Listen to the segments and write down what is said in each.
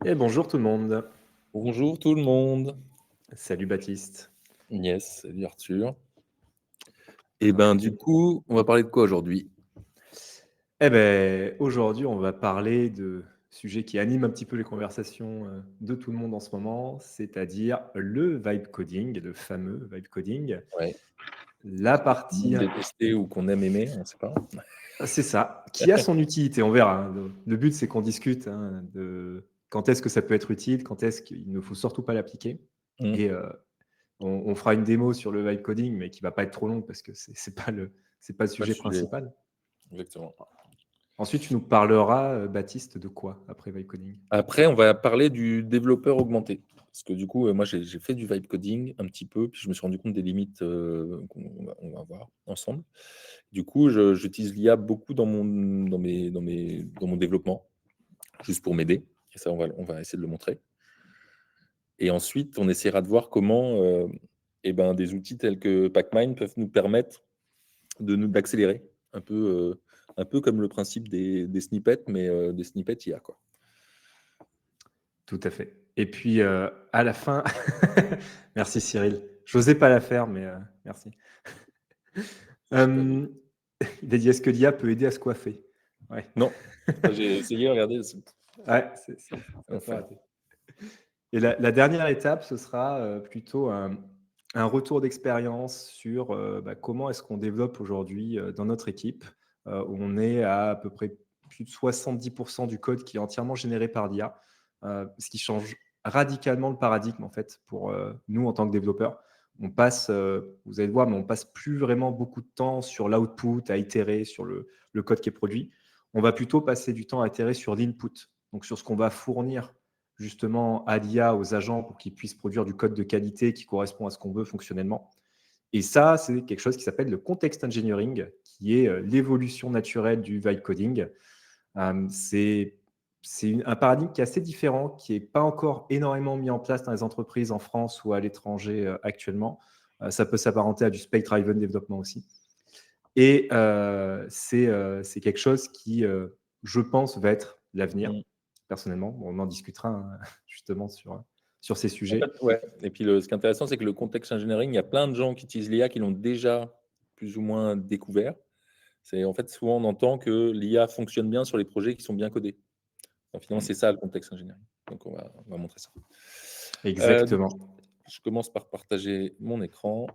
Et bonjour tout le monde. Bonjour tout le monde. Salut Baptiste. Yes, salut Arthur. Et Alors, ben du coup, on va parler de quoi aujourd'hui? aujourd'hui, on va parler de sujets qui animent un petit peu les conversations de tout le monde en ce moment, c'est-à-dire le vibe coding, le fameux vibe coding. Ouais, La tout le monde partie, détesté ou qu'on aime aimer, on sait pas. c'est ça, qui a son utilité, on verra, hein. Le but, c'est qu'on discute hein, de quand est-ce que ça peut être utile, quand est-ce qu'il ne faut surtout pas l'appliquer. Mmh, Et on fera une démo sur le vibe coding, mais qui va pas être trop longue parce que c'est pas le pas le sujet sujet, principal. exactement. Ensuite, tu nous parleras, Baptiste, de quoi après vibe coding? Après, on va parler du développeur augmenté. Parce que du coup, moi j'ai fait du vibe coding un petit peu, puis je me suis rendu compte des limites, qu'on va voir ensemble. Du coup, j'utilise l'IA beaucoup dans mon développement, juste pour m'aider et ça on va essayer de le montrer. Et ensuite, on essaiera de voir comment, des outils tels que Pacmind peuvent nous permettre d'accélérer un peu comme le principe des snippets, mais des snippets IA, quoi. Tout à fait. Et puis, à la fin merci Cyril. J'osais pas la faire, mais, merci. J'ai pas vu. Hem, il a dit: «Est-ce que l'IA peut aider à se coiffer?» Ouais. Non, ça j'ai essayé, regardez, c'est Ouais, c'est un peu enfer. raté. Et la dernière étape, ce sera, plutôt un retour d'expérience sur, comment est-ce qu'on développe aujourd'hui, dans notre équipe, où on est à peu près plus de 70 du code qui est entièrement généré par l'IA, ce qui change radicalement le paradigme, en fait, pour, nous en tant que développeurs. On passe, vous allez le voir, mais on passe plus vraiment beaucoup de temps sur l'output, à itérer sur le code qui est produit. On va plutôt passer du temps à itérer sur l'input, donc sur ce qu'on va fournir justement à l'IA, aux agents pour qu'ils puissent produire du code de qualité qui correspond à ce qu'on veut fonctionnellement. Et ça, c'est quelque chose qui s'appelle le context engineering, qui est l'évolution naturelle du vibe coding. C'est un paradigme qui est assez différent, qui n'est pas encore énormément mis en place dans les entreprises en France ou à l'étranger actuellement. Ça peut s'apparenter à du spec-driven développement aussi. Et c'est quelque chose qui, je pense, va être l'avenir, Mmh. personnellement. Bon, on en discutera hein, justement sur ces En fait, sujets. ouais et puis ce qui est intéressant, c'est que le context engineering, il y a plein de gens qui utilisent l'IA qui l'ont déjà plus ou moins découvert. C'est en fait, souvent, on entend que l'IA fonctionne bien sur les projets qui sont bien codés. Donc finalement, Mm. c'est ça le contexte engineering. Donc on va montrer ça. Du coup, Exactement, je commence par partager mon écran.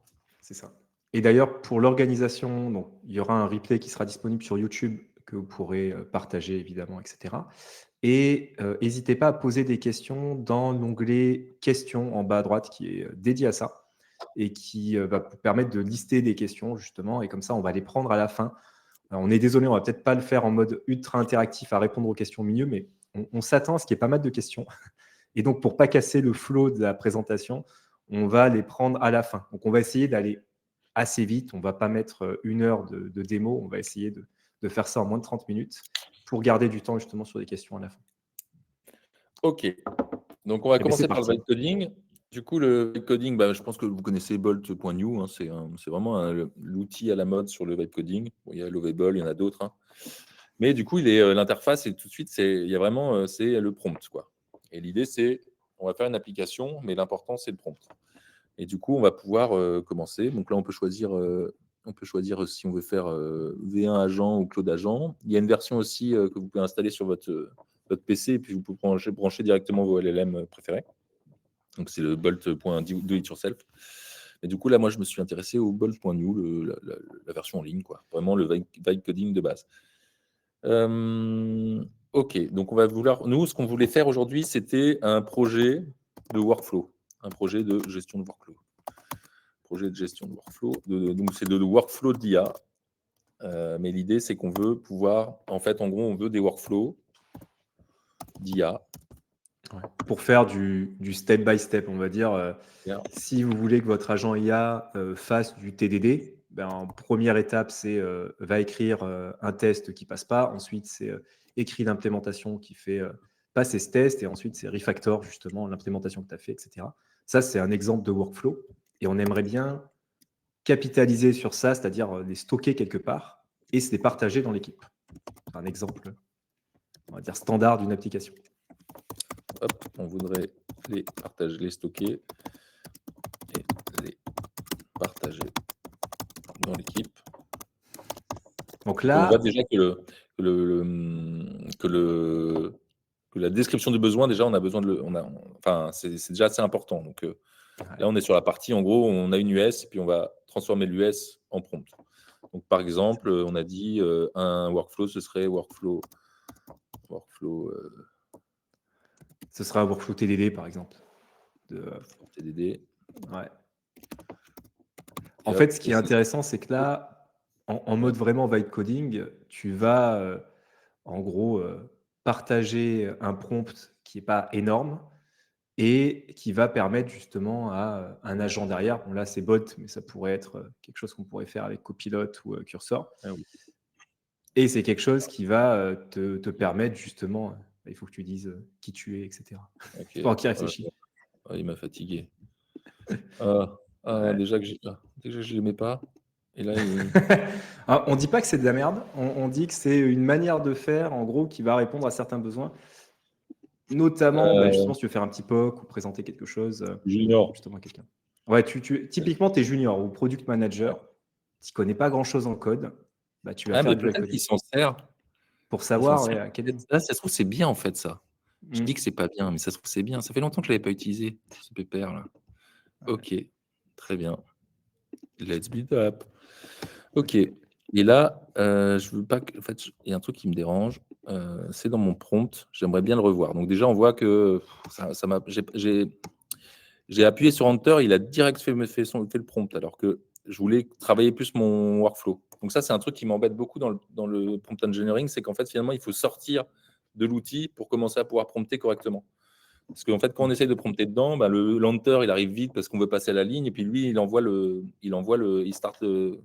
c'est ça. Et d'ailleurs, pour l'organisation, donc, il y aura un replay qui sera disponible sur YouTube que vous pourrez partager évidemment, etc. Et n'hésitez pas à poser des questions dans l'onglet questions en bas à droite qui est dédié à ça et qui va vous permettre de lister des questions justement. Et comme ça, on va les prendre à la fin. Alors, on est désolé, on va peut-être pas le faire en mode ultra interactif à répondre aux questions au milieu, mais on s'attend à ce qu'il y ait pas mal de questions. Et donc, pour pas casser le flow de la présentation, on va les prendre à la fin. Donc, on va essayer d'aller assez vite. On va pas mettre 1 heure de démo. On va essayer de faire ça en moins de 30 minutes pour garder du temps justement sur les questions à la fin. OK, donc on va Et bien, c'est commencer par le parti. vibe coding. Du coup, le vibe coding, je pense que vous connaissez Bolt.new, hein, c'est vraiment l'outil à la mode sur le vibe coding. Bon, il y a Lovable, il y en a d'autres, hein. Mais du coup, l'interface et tout de suite, il y a vraiment, c'est le prompt, quoi. Et l'idée, c'est, on va faire une application, mais l'important, c'est le prompt. Et du coup, on va pouvoir commencer. Donc là, on peut choisir si on veut faire V1 agent ou Claude agent. Il y a une version aussi que vous pouvez installer sur votre PC et puis vous pouvez brancher directement vos LLM préférés. Donc c'est le bolt.do it yourself. Et du coup, là, moi, je me suis intéressé au bolt.new, la version en ligne, quoi. Vraiment le vibe coding de base. OK, donc on va vouloir. Nous, ce qu'on voulait faire aujourd'hui, c'était un projet de workflow, un projet de gestion de workflow. Projet de gestion de workflow. Donc, c'est de workflow d'IA. Mais l'idée, c'est qu'on veut pouvoir. En fait, en gros, on veut des workflows d'IA. Ouais. Pour faire du step by step, on va dire, si vous voulez que votre agent IA fasse du TDD, ben, en première étape, c'est va écrire un test qui passe pas. Ensuite, c'est écrit l'implémentation qui fait passer ce test. Et ensuite, c'est refactor, justement, l'implémentation que tu as fait, etc. Ça, c'est un exemple de workflow. Et on aimerait bien capitaliser sur ça, c'est-à-dire les stocker quelque part et se les partager dans l'équipe. C'est un exemple, on va dire, standard d'une application. hop, on voudrait les partager, les stocker et les partager dans l'équipe. Donc Et on voit là, déjà que la description du besoin, déjà, on a besoin de enfin, c'est déjà assez important. Donc là, on est sur la partie, en gros, on a une US et puis on va transformer l'US en prompt. Donc, par exemple, on a dit un workflow, ce serait workflow ce sera un workflow TDD, par exemple. TDD. Ouais. Et En hop, fait, ce qui est c'est intéressant, c'est que là, en mode vraiment vibe coding, tu vas, en gros, partager un prompt qui n'est pas énorme et qui va permettre justement à un agent derrière, bon là c'est bot, mais ça pourrait être quelque chose qu'on pourrait faire avec Copilot ou Cursor. Ah oui. Et c'est quelque chose qui va te permettre justement, il faut que tu dises qui tu es, etc. Ok. Pendant qu'il réfléchit. Il m'a fatigué. Ouais. Déjà que je l'aimais pas. Et là, Alors, on dit pas que c'est de la merde, on dit que c'est une manière de faire, en gros, qui va répondre à certains besoins. Notamment, justement, si tu veux faire un petit POC ou présenter quelque chose, junior. justement à quelqu'un. Ouais, typiquement, tu es junior ou product manager, tu connais pas grand-chose en code, bah, tu vas faire Mais du vibe peut-être qu'il coding. s'en sert. Pour Il s'en savoir, sert ouais, à quel peut-être. Là, ça se trouve, c'est bien en fait ça. Je mmh, dis que c'est pas bien, mais ça se trouve, c'est bien. Ça fait longtemps que je l'avais pas utilisé, ce pépère là. ouais. Ok, très bien. Let's build up. Ok. Et là, je veux pas que. En fait, il y a un truc qui me dérange. C'est dans mon prompt. J'aimerais bien le revoir. Donc déjà, on voit que ça m'a. J'ai appuyé sur Enter, il a direct fait le prompt, alors que je voulais travailler plus mon workflow. Donc ça, c'est un truc qui m'embête beaucoup dans le prompt engineering, c'est qu'en fait, finalement, il faut sortir de l'outil pour commencer à pouvoir prompter correctement. Parce qu'en fait, quand on essaye de prompter dedans, bah, l'enter, il arrive vite parce qu'on veut passer à la ligne, et puis lui, il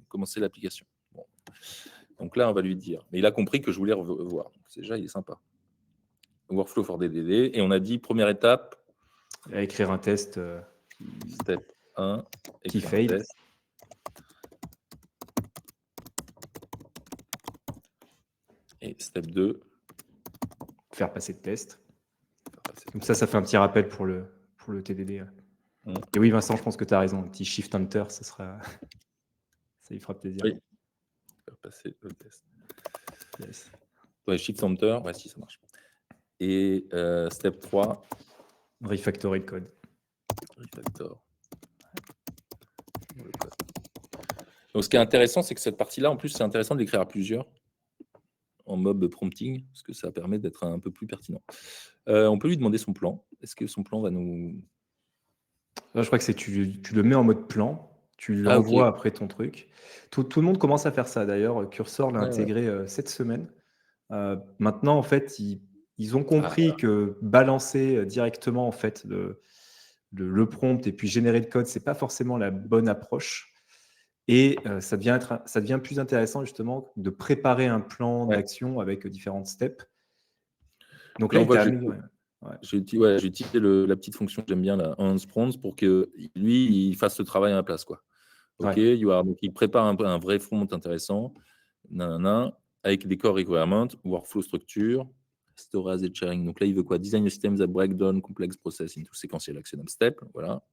commencer l'application. Bon. Donc là, on va lui dire. Mais il a compris que je voulais revoir. Donc déjà, il est sympa. Workflow for DDD. Et on a dit, première étape, À écrire un test step 1, qui écrire un fail, test. Et step 2, faire passer le test. faire passer le Comme test. ça fait un petit rappel pour le TDD. Et oui, Vincent, je pense que tu as raison. Un petit shift enter, ça lui fera plaisir. Oui, faire passer le test. Yes. Ouais, shift enter, ouais, si ça marche. Et step 3, Refactorer le code. refactor. Le code. Donc, ce qui est intéressant, c'est que cette partie-là, en plus, c'est intéressant de l'écrire à plusieurs en mob prompting, parce que ça permet d'être un peu plus pertinent. On peut lui demander son plan. Est-ce que son plan va nous... Là, je crois que c'est tu le mets en mode plan, tu Ah, ok. l'envoies après ton truc. Tout le monde commence à faire ça. D'ailleurs, Cursor l'a Ouais, ouais. intégré cette semaine. Maintenant, en fait, ils ont Ah, compris que balancer directement en fait le prompt et puis générer le code, c'est pas forcément la bonne approche. Et ça devient plus intéressant justement de préparer un plan ouais. d'action avec différentes steps. Donc Là, là, on il voit t'a que amélioré. Ouais. j'ai utilisé la petite fonction que j'aime bien, la Hans Prompts, pour que lui, il fasse le travail à la place, quoi. OK, Ouais. donc il prépare un vrai front intéressant, nanana, avec des core requirements, workflow structure, storage et sharing. Donc là, il veut quoi? Design a system that break down complex process into sequential action step. Voilà.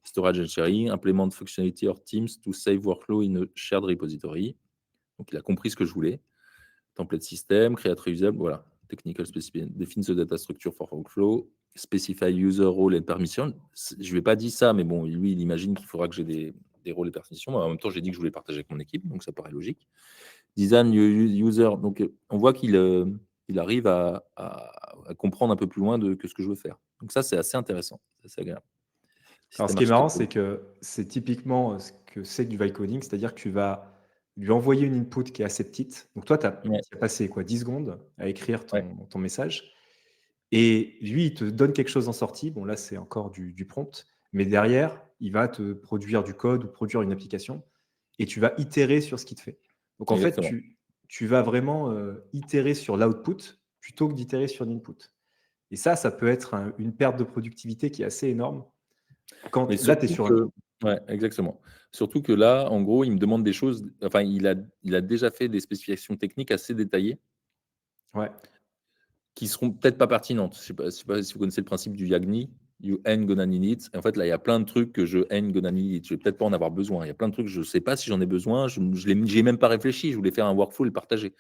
Storage and sharing, implement functionality or teams to save workflow in a shared repository. Donc il a compris ce que je voulais. Template system, create reusable, voilà. Technical specification, define the data structure for workflow, specify user role and permission. Je ne lui ai pas dit ça, mais bon, lui, il imagine qu'il faudra que j'ai des rôles et permissions. En même temps, j'ai dit que je voulais partager avec mon équipe, donc ça paraît logique. Design user, donc on voit qu'il arrive à comprendre un peu plus loin que ce que je veux faire. Donc ça, c'est assez intéressant, c'est assez agréable. Alors, ce Système qui est marrant, architecture. c'est que c'est typiquement ce que c'est que du vibe coding, c'est-à-dire que tu vas lui envoyer une input qui est assez petite. Donc toi, tu as Ouais, passé quoi, 10 secondes à écrire ouais, ton message. Et lui, il te donne quelque chose en sortie. Bon, là, c'est encore du prompt. Mais derrière, il va te produire du code ou produire une application. Et tu vas itérer sur ce qu'il te fait. Donc, en fait, exactement. tu vas vraiment itérer sur l'output plutôt que d'itérer sur l'input. Et ça peut être une perte de productivité qui est assez énorme. Mais Là, tu es surtout sur que ouais, exactement. Surtout que là, en gros, il me demande des choses, enfin, il a déjà fait des spécifications techniques assez détaillées. Ouais. qui seront peut-être pas pertinentes. Je sais pas si vous connaissez le principe du YAGNI, You ain't gonna need it. Et en fait, là, il y a plein de trucs que je ain't gonna need it. Je vais peut-être pas en avoir besoin. Il y a plein de trucs, je sais pas si j'en ai besoin. J'y ai même pas réfléchi. Je voulais faire un workflow et le partager.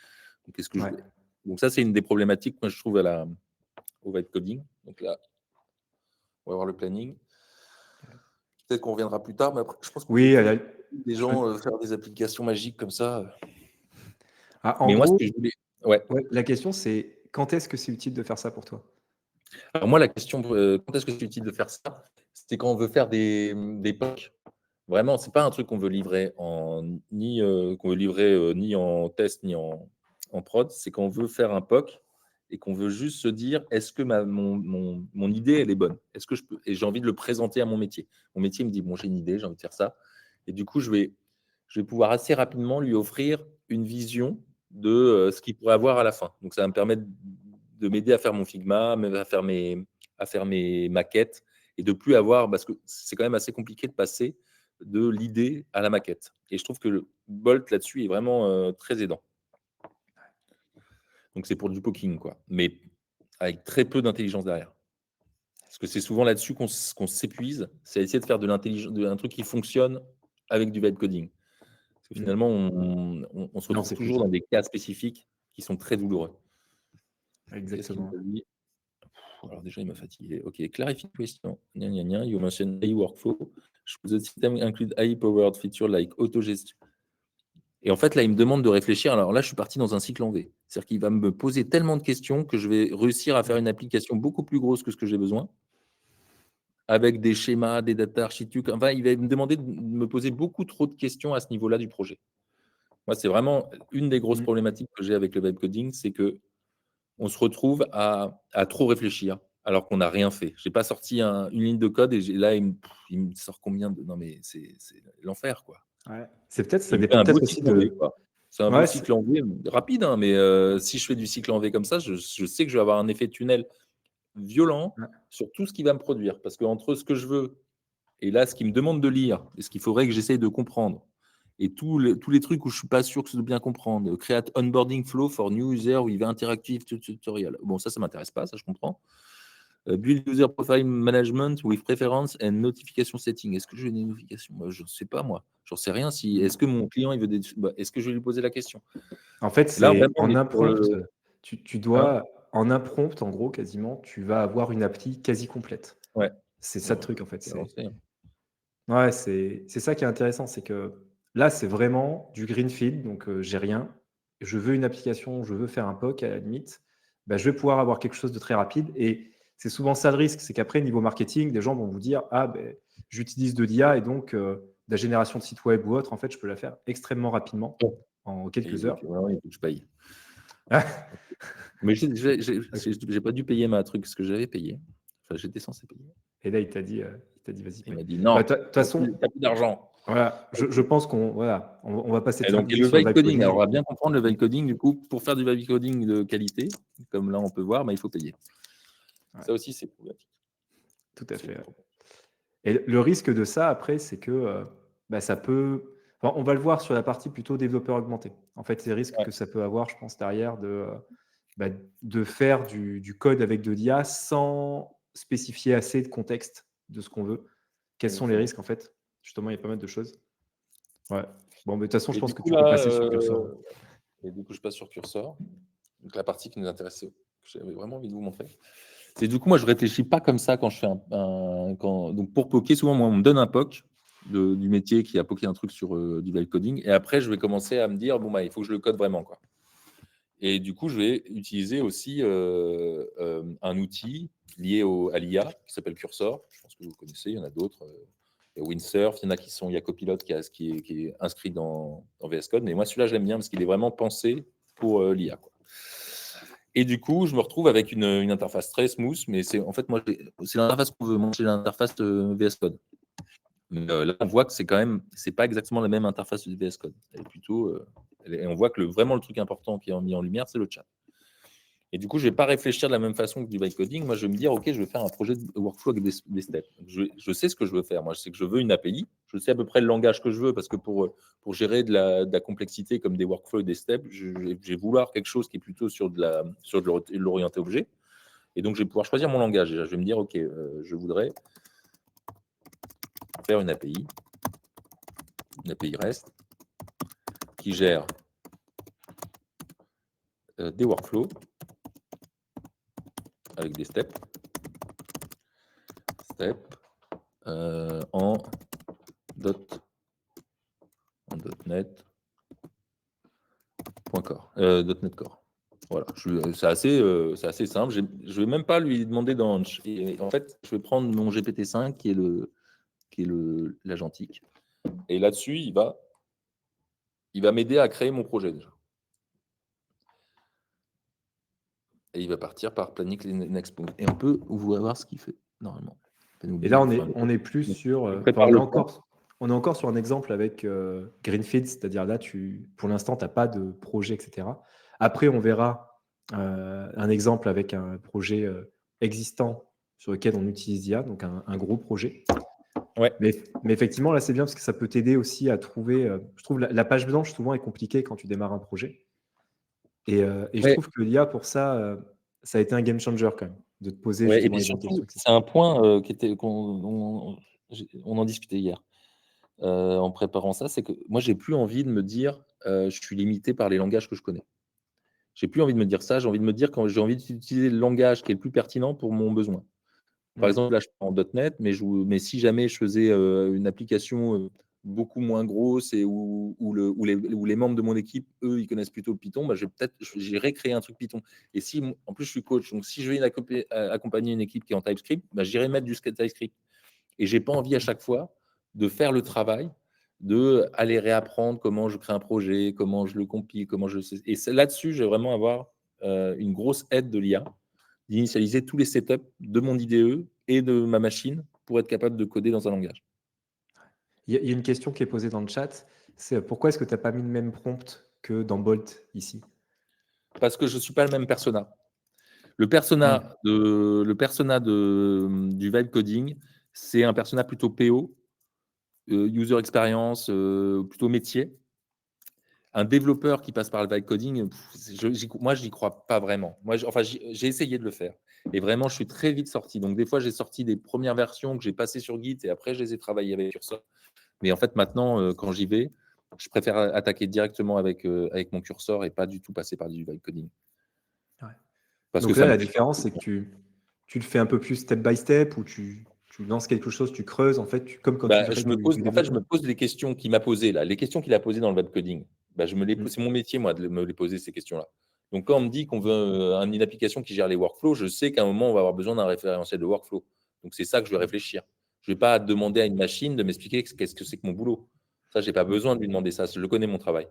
Donc, qu'est-ce que je Ouais. voulais. Donc, ça, c'est une des problématiques, moi, je trouve, au vibe coding. Donc là, on va voir le planning. Peut-être qu'on reviendra plus tard, mais après, je pense que vous Oui, êtes à tous la- des gens faire des applications magiques comme ça. en Mais moi, ce gros, que je voulais. Ouais. ouais, la question, c'est quand est-ce que c'est utile de faire ça pour toi? Alors, moi, la question, quand est-ce que c'est utile de faire ça? C'est quand on veut faire des POC. Vraiment, c'est pas un truc qu'on veut livrer ni en test ni en prod. C'est quand on veut faire un POC et qu'on veut juste se dire est-ce que mon idée elle est bonne? Est-ce que je peux et j'ai envie de le présenter à mon métier. Mon métier me dit bon j'ai une idée, j'ai envie de faire ça et du coup je vais pouvoir assez rapidement lui offrir une vision de ce qu'il pourrait avoir à la fin. Donc ça va me permettre de m'aider à faire mon Figma, même à faire mes maquettes et de plus avoir parce que c'est quand même assez compliqué de passer de l'idée à la maquette. Et je trouve que le Bolt là-dessus est vraiment très aidant. Donc c'est pour du poking, quoi. Mais avec très peu d'intelligence derrière. Parce que c'est souvent là-dessus qu'on s'épuise, c'est à essayer de faire de l'intelligence, un truc qui fonctionne avec du vibe coding. Parce que Mm. finalement, on se Non, retrouve c'est toujours plus. dans des cas spécifiques qui sont très douloureux. Qu'est-ce qu'il Exactement. me dit? Alors déjà, il m'a fatigué. OK, clarify question. Gna, gna, gna. You mentioned AI workflow. Should the system include AI-powered feature like auto-gestion? Et en fait, là, il me demande de réfléchir. Alors là, je suis parti dans un cycle en V. C'est-à-dire qu'il va me poser tellement de questions que je vais réussir à faire Mm. une application beaucoup plus grosse que ce que j'ai besoin, avec des schémas, des data architecture. Enfin, il va me demander de me poser beaucoup trop de questions à ce niveau-là du projet. Moi, c'est vraiment une des grosses Mm. problématiques que j'ai avec le vibe coding, c'est que on se retrouve à trop réfléchir alors qu'on n'a rien fait. J'ai pas sorti une ligne de code et là, il me sort combien de. Non, mais c'est l'enfer, quoi. Ouais. C'est peut-être, ça Il me fait dépend un beau peut-être aussi cycle en V, de. quoi. C'est un beau Ouais, cycle en V, rapide, hein, mais si je fais du cycle en V comme ça, je sais que je vais avoir un effet tunnel violent ouais. sur tout ce qui va me produire. Parce qu'entre ce que je veux et là, ce qu'il me demande de lire et ce qu'il faudrait que j'essaye de comprendre, et tous les trucs où je suis pas sûr que je dois bien comprendre, create onboarding flow for new user où il va interactive tutorial. Bon, ça m'intéresse pas, ça je comprends. Build user profile management with preference and notification setting. Est-ce que je veux des notifications? Je ne sais pas, moi. J'en sais rien. Est-ce que mon client, il veut des. Est-ce que je vais lui poser la question? En fait, Là, c'est vraiment, on en est sur imprompt. le. Tu Hein. dois, en imprompt, en gros, quasiment, tu vas avoir une appli quasi complète. Ouais. C'est ça Bon, le truc, en fait. c'est avancé, hein. Ouais, c'est ça qui est intéressant, c'est que là, c'est vraiment du greenfield, donc j'ai rien. Je veux une application, je veux faire un POC à la limite, bah, je vais pouvoir avoir quelque chose de très rapide et c'est souvent ça le risque, c'est qu'après niveau marketing, des gens vont vous dire: «Ah ben j'utilise de l'IA et donc la génération de sites web ou autre, en fait, je peux la faire extrêmement rapidement, Bon. en Et quelques heures». vraiment, il faut que je paye. Mais j'ai pas dû payer ma truc, ce que j'avais payé. Enfin, j'étais censé payer. Et là, il t'a dit: «Vas-y, Il paye». m'a dit Bah, non, de toute façon, t'as plus d'argent. voilà, je pense qu'on voilà, on va pas Et donc, et s'éterniser le sur le vibe vibe coding, alors coding. on va bien comprendre le Mmh, vibe coding, du coup, pour faire du vibe coding de qualité, comme là on peut voir, il faut payer. ouais, Ça aussi, c'est problématique. tout à C'est fait, ouais. problématique. Et le risque de ça après, c'est que, bah, ça peut enfin, on va le voir sur la partie plutôt développeur augmenté. En fait, les risques Ouais, que ça peut avoir, je pense, derrière bah, de faire du code avec de l'IA sans spécifier assez de contexte de ce qu'on veut. Quels sont les exactement. risques en fait? Justement, il y a pas mal de choses. Ouais. Bon, mais de toute façon, je Et pense du que coup, tu peux là, passer sur Cursor, hein. et du coup, je passe sur Cursor. Donc, la partie qui nous intéressait, que j'avais vraiment envie de vous montrer. C'est du coup, moi, je réfléchis pas comme ça quand je fais donc, pour poker, souvent, moi, on me donne un POC du métier qui a poké un truc sur du vibe coding. Et après, je vais commencer à me dire, bon, bah, il faut que je le code vraiment, quoi. Et du coup, je vais utiliser aussi un outil lié à l'IA qui s'appelle Cursor. Je pense que vous connaissez, il y en a d'autres. Il y a Windsurf, il y a Copilot qui est inscrit dans VS Code. Mais moi, celui-là, je l'aime bien parce qu'il est vraiment pensé pour l'IA, quoi. Et du coup, je me retrouve avec une interface très smooth, mais c'est en fait, moi, c'est l'interface qu'on veut. Moi, c'est l'interface VS Code. Mais là, on voit que c'est pas exactement la même interface du VS Code. Elle est plutôt, et on voit que vraiment le truc important qui est mis en lumière, c'est le chat. Et du coup, je ne vais pas réfléchir de la même façon que du vibe coding. Moi, je vais me dire, OK, je vais faire un projet de workflow avec des steps. Donc, je sais ce que je veux faire. Moi, je sais que je veux une API. Je sais à peu près le langage que je veux parce que pour gérer de la complexité comme des workflows et des steps, je vais vouloir quelque chose qui est plutôt sur de l'orienté objet. Et donc, je vais pouvoir choisir mon langage. Déjà, je vais me dire, OK, je voudrais faire une API REST qui gère des workflows avec des steps en .NET Core. Voilà, c'est assez simple. Je ne vais même pas lui demander d'Anch. Et en fait, je vais prendre mon GPT-5 qui est l'agentique. Et là-dessus, il va m'aider à créer mon projet déjà. Et il va partir par Planning Next Point. Et on peut voir ce qu'il fait normalement. Et là, on est plus sur. On est encore sur un exemple avec Greenfield, c'est-à-dire là, pour l'instant, tu n'as pas de projet, etc. Après, on verra un exemple avec un projet existant sur lequel on utilise IA, donc un gros projet. Ouais. Mais effectivement, là, c'est bien parce que ça peut t'aider aussi à trouver. Je trouve la page blanche, souvent, est compliquée quand tu démarres un projet. Et je trouve que l'IA, pour ça, ça a été un game changer quand même, de te poser justement les bonnes questions. C'est un point qu'on en discutait hier en préparant ça, c'est que moi, j'ai plus envie de me dire je suis limité par les langages que je connais. J'ai plus envie de me dire ça. J'ai envie de me dire quand j'ai envie d'utiliser le langage qui est le plus pertinent pour mon besoin. Par exemple, là, je prends .NET, mais si jamais je faisais une application beaucoup moins grosse et où les membres de mon équipe, eux, ils connaissent plutôt le Python, bah, j'irai créer un truc Python. Et si, en plus, je suis coach, donc si je vais accompagner une équipe qui est en TypeScript, bah, j'irai mettre du TypeScript. Et j'ai pas envie à chaque fois de faire le travail, de aller réapprendre comment je crée un projet, comment je le compile, Et là-dessus, je vais vraiment avoir une grosse aide de l'IA, d'initialiser tous les setups de mon IDE et de ma machine pour être capable de coder dans un langage. Il y a une question qui est posée dans le chat, c'est pourquoi est-ce que tu n'as pas mis le même prompt que dans Bolt ici? Parce que je ne suis pas le même persona. Le persona du vibe coding, c'est un persona plutôt PO, user experience, plutôt métier. Un développeur qui passe par le vibe coding, moi, je n'y crois pas vraiment. J'ai essayé de le faire. Et vraiment, je suis très vite sorti. Donc, des fois, j'ai sorti des premières versions que j'ai passées sur Git et après, je les ai travaillées avec Cursor. Mais en fait, maintenant, quand j'y vais, je préfère attaquer directement avec mon curseur et pas du tout passer par du vibe coding. Ouais. Parce Donc que là, la différence, c'est que tu le fais un peu plus step by step, ou tu lances quelque chose, tu creuses, en fait, comme quand tu ferais du développement. Je me pose les questions qu'il m'a posées là, les questions qu'il a posées dans le web coding. C'est mon métier, moi, de me les poser, ces questions-là. Donc, quand on me dit qu'on veut une application qui gère les workflows, je sais qu'à un moment, on va avoir besoin d'un référentiel de workflow. Donc, c'est ça que je vais réfléchir. Je ne vais pas demander à une machine de m'expliquer qu'est-ce que c'est que mon boulot. Ça, je n'ai pas besoin de lui demander ça. Je le connais, mon travail.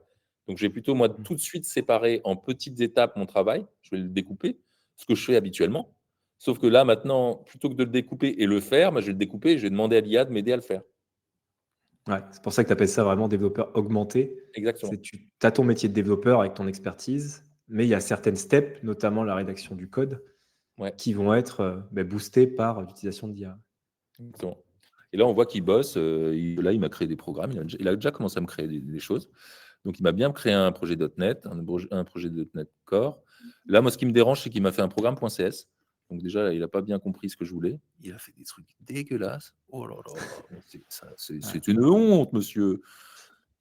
Donc, je vais plutôt, moi, tout de suite séparer en petites étapes mon travail. Je vais le découper, ce que je fais habituellement. Sauf que là, maintenant, plutôt que de le découper et le faire, je vais le découper et je vais demander à l'IA de m'aider à le faire. Ouais, c'est pour ça que tu appelles ça vraiment développeur augmenté. Exactement. Tu as ton métier de développeur avec ton expertise, mais il y a certaines steps, notamment la rédaction du code, qui vont être boostées par l'utilisation d'IA. Exactement. Et là, on voit qu'il bosse. Il m'a créé des programmes. Il a déjà commencé à me créer des choses. Donc, il m'a bien créé un projet .NET, un projet .NET Core. Là, moi, ce qui me dérange, c'est qu'il m'a fait un programme .cs. Donc, déjà, il n'a pas bien compris ce que je voulais. Il a fait des trucs dégueulasses. Oh là là, c'est une honte, monsieur.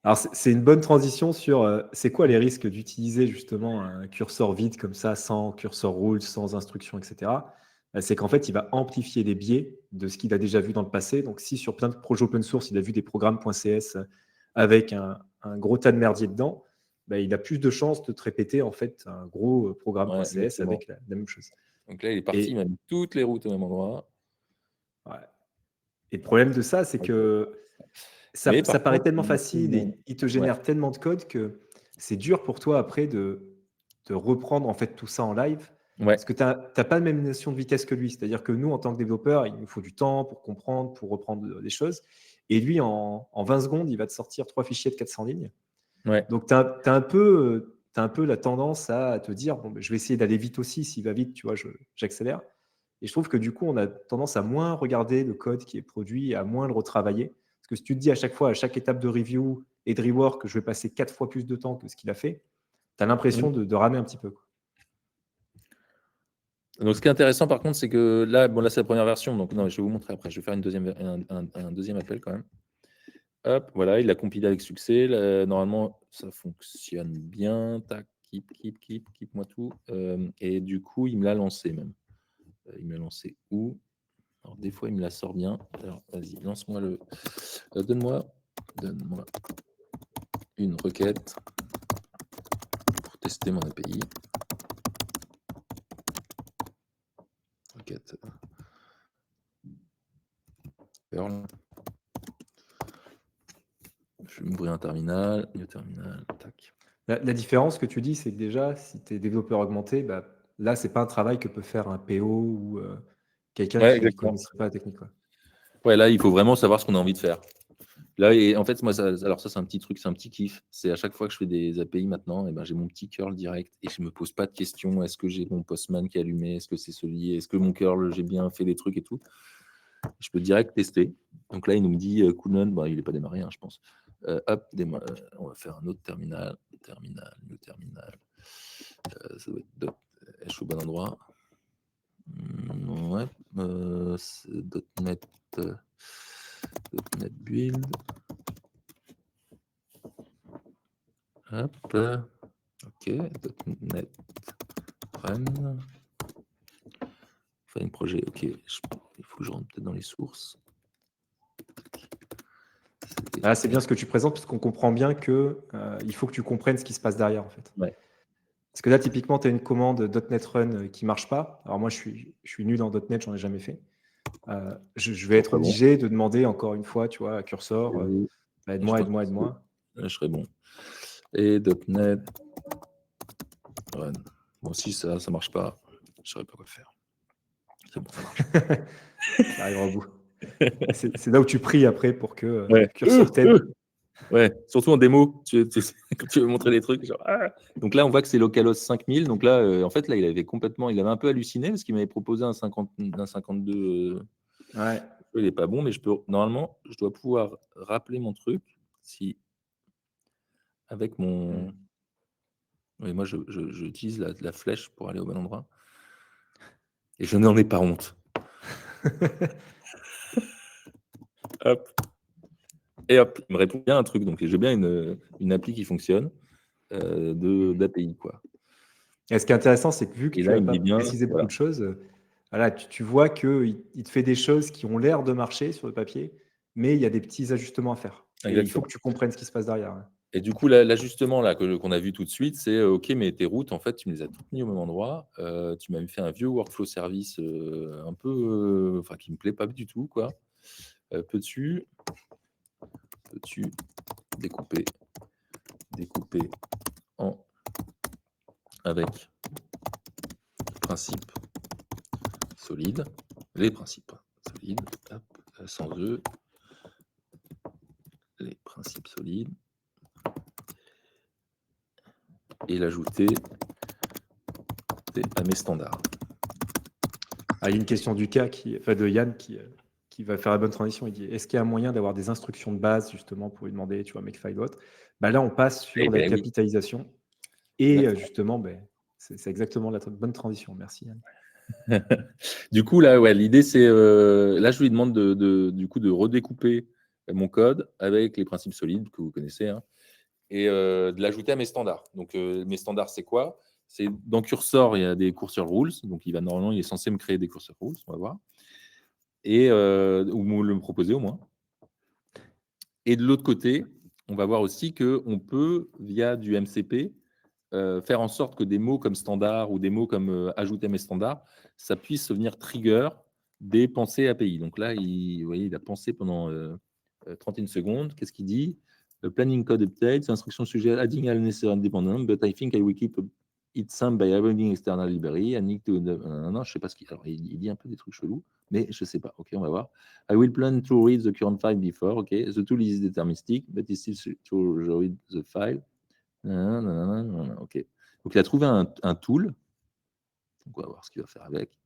Alors, c'est une bonne transition sur c'est quoi les risques d'utiliser justement un curseur vide comme ça, sans curseur rule, sans instruction, etc. C'est qu'en fait, il va amplifier les biais de ce qu'il a déjà vu dans le passé. Donc, si sur plein de projets open source, il a vu des programmes .cs avec un gros tas de merdier dedans, il a plus de chances de te répéter en fait un gros programme .cs avec la même chose. Donc là, il est parti, il m'a mis toutes les routes au même endroit. Ouais. Et le problème de ça, c'est que ça paraît tellement facile et il te génère tellement de code que c'est dur pour toi après de reprendre en fait tout ça en live. Parce que tu n'as pas la même notion de vitesse que lui. C'est-à-dire que nous, en tant que développeurs, il nous faut du temps pour comprendre, pour reprendre des choses. Et lui, en 20 secondes, il va te sortir 3 fichiers de 400 lignes. Donc, tu as un peu tu as un peu la tendance à te dire: «Bon, beh, je vais essayer d'aller vite aussi, s'il va vite, tu vois, j'accélère». Et je trouve que du coup, on a tendance à moins regarder le code qui est produit et à moins le retravailler. Parce que si tu te dis à chaque fois, à chaque étape de review et de rework, que je vais passer 4 fois plus de temps que ce qu'il a fait, tu as l'impression de ramer un petit peu, quoi. Donc, ce qui est intéressant, par contre, c'est que là, bon, là, c'est la première version. Donc, non, je vais vous montrer après. Je vais faire un deuxième appel quand même. Hop, voilà, il a compilé avec succès. Normalement, ça fonctionne bien. Tac, keep moi tout. Et du coup, il me l'a lancé même. Il me l'a lancé où? Alors, des fois, il me la sort bien. Alors, vas-y, lance-moi le. Donne-moi une requête pour tester mon API. Requête. Perl. Je vais m'ouvrir un terminal. New terminal. Tac. La différence que tu dis, c'est que déjà, si tu es développeur augmenté, bah, là, c'est pas un travail que peut faire un PO ou quelqu'un Ouais, qui ne exactement. connaîtrait pas la technique, quoi. Ouais, là, il faut vraiment savoir ce qu'on a envie de faire. Là, et en fait, moi, alors ça, c'est un petit truc, c'est un petit kiff. C'est à chaque fois que je fais des API maintenant, et ben, j'ai mon petit curl direct et je me pose pas de questions. Est-ce que j'ai mon Postman qui est allumé? Est-ce que c'est celui? Est-ce que mon curl, j'ai bien fait les trucs et tout? Je peux direct tester. Donc là, il nous me dit Coolman, bon, il n'est pas démarré, hein, je pense. Hop, on va faire un autre terminal. New terminal. Ça doit être je suis au bon endroit. Ouais, c'est .NET, .NET Build. Hop, ok, .NET Run. Enfin, un projet, ok. Il faut que je rentre peut-être dans les sources. Ah, c'est bien ce que tu présentes, parce qu'on comprend bien que il faut que tu comprennes ce qui se passe derrière, en fait. Ouais. Parce que là, typiquement, tu as une commande .NET Run qui marche pas. Alors moi, je suis nul en .NET, j'en ai jamais fait. Je vais Toujours être pas bon. obligé de demander encore une fois, tu vois, à Cursor, bah, Je aide-moi, pense aide-moi, que aide-moi. je serais bon. Et .NET Run. Bon, si ça marche pas, je ne saurais pas quoi faire. C'est bon, ça marche. Ça arrivera au bout. C'est là où tu pries après pour que Ouais. Cursor t'aide. Ouais, surtout en démo, quand tu veux montrer des trucs. Genre, ah. Donc là, on voit que c'est localhost 5000. Donc là, en fait, là, il avait un peu halluciné parce qu'il m'avait proposé un 52. Ouais. Il n'est pas bon, mais normalement, je dois pouvoir rappeler mon truc si avec mon. Hmm. Oui, moi, j'utilise la flèche pour aller au bon endroit. Et je n'en ai pas honte. Hop. Et hop, il me répond bien un truc. Donc, j'ai bien une appli qui fonctionne d'API, quoi. Et ce qui est intéressant, c'est que vu que Et tu là, n'as il me pas dit bien, précisé beaucoup voilà, de choses, voilà, tu vois qu'il te fait des choses qui ont l'air de marcher sur le papier, mais il y a des petits ajustements à faire. Et il faut exactement. que tu comprennes ce qui se passe derrière. Ouais. Et du coup, l'ajustement là qu'on a vu tout de suite, c'est OK, mais tes routes, en fait, tu me les as toutes mis au même endroit. Tu m'as fait un vieux workflow service un peu, enfin, qui me plaît pas du tout, quoi. Peux-tu découper en avec principes solides, les principes solides, hop, sans eux, les principes solides, et l'ajouter à mes standards. Ah, il y a une question du cas de Yann qui va faire la bonne transition. Il dit, est-ce qu'il y a un moyen d'avoir des instructions de base justement pour lui demander, tu vois, Makefile ou autre. Bah, là, on passe Eh sur la ben oui, capitalisation. Et exactement. justement, ben, c'est exactement la bonne transition. Merci Yann. Du coup, là, ouais, l'idée, c'est là, je lui demande du coup de redécouper mon code avec les principes solides que vous connaissez, hein, et de l'ajouter à mes standards. Donc, mes standards, c'est quoi? C'est dans Cursor, il y a des cursor rules. Donc, normalement, il est censé me créer des cursor rules. On va voir. Et ou me le proposer au moins. Et de l'autre côté, on va voir aussi qu'on peut, via du MCP, faire en sorte que des mots comme standard ou des mots comme ajouter à mes standards, ça puisse venir trigger des pensées API. Donc là, vous voyez, il a pensé pendant 31 secondes. Qu'est-ce qu'il dit? Planning code update, instruction sujet adding al necessary independent, but I think I will keep it some by adding external library. I need to. Non, je sais pas ce qu'il. Alors, il dit un peu des trucs chelous, mais je sais pas. Ok, on va voir. I will plan to read the current file before. Ok, the tool is deterministic, but it's still to read the file. Ok. Donc, il a trouvé un tool. Donc, on va voir ce qu'il va faire avec.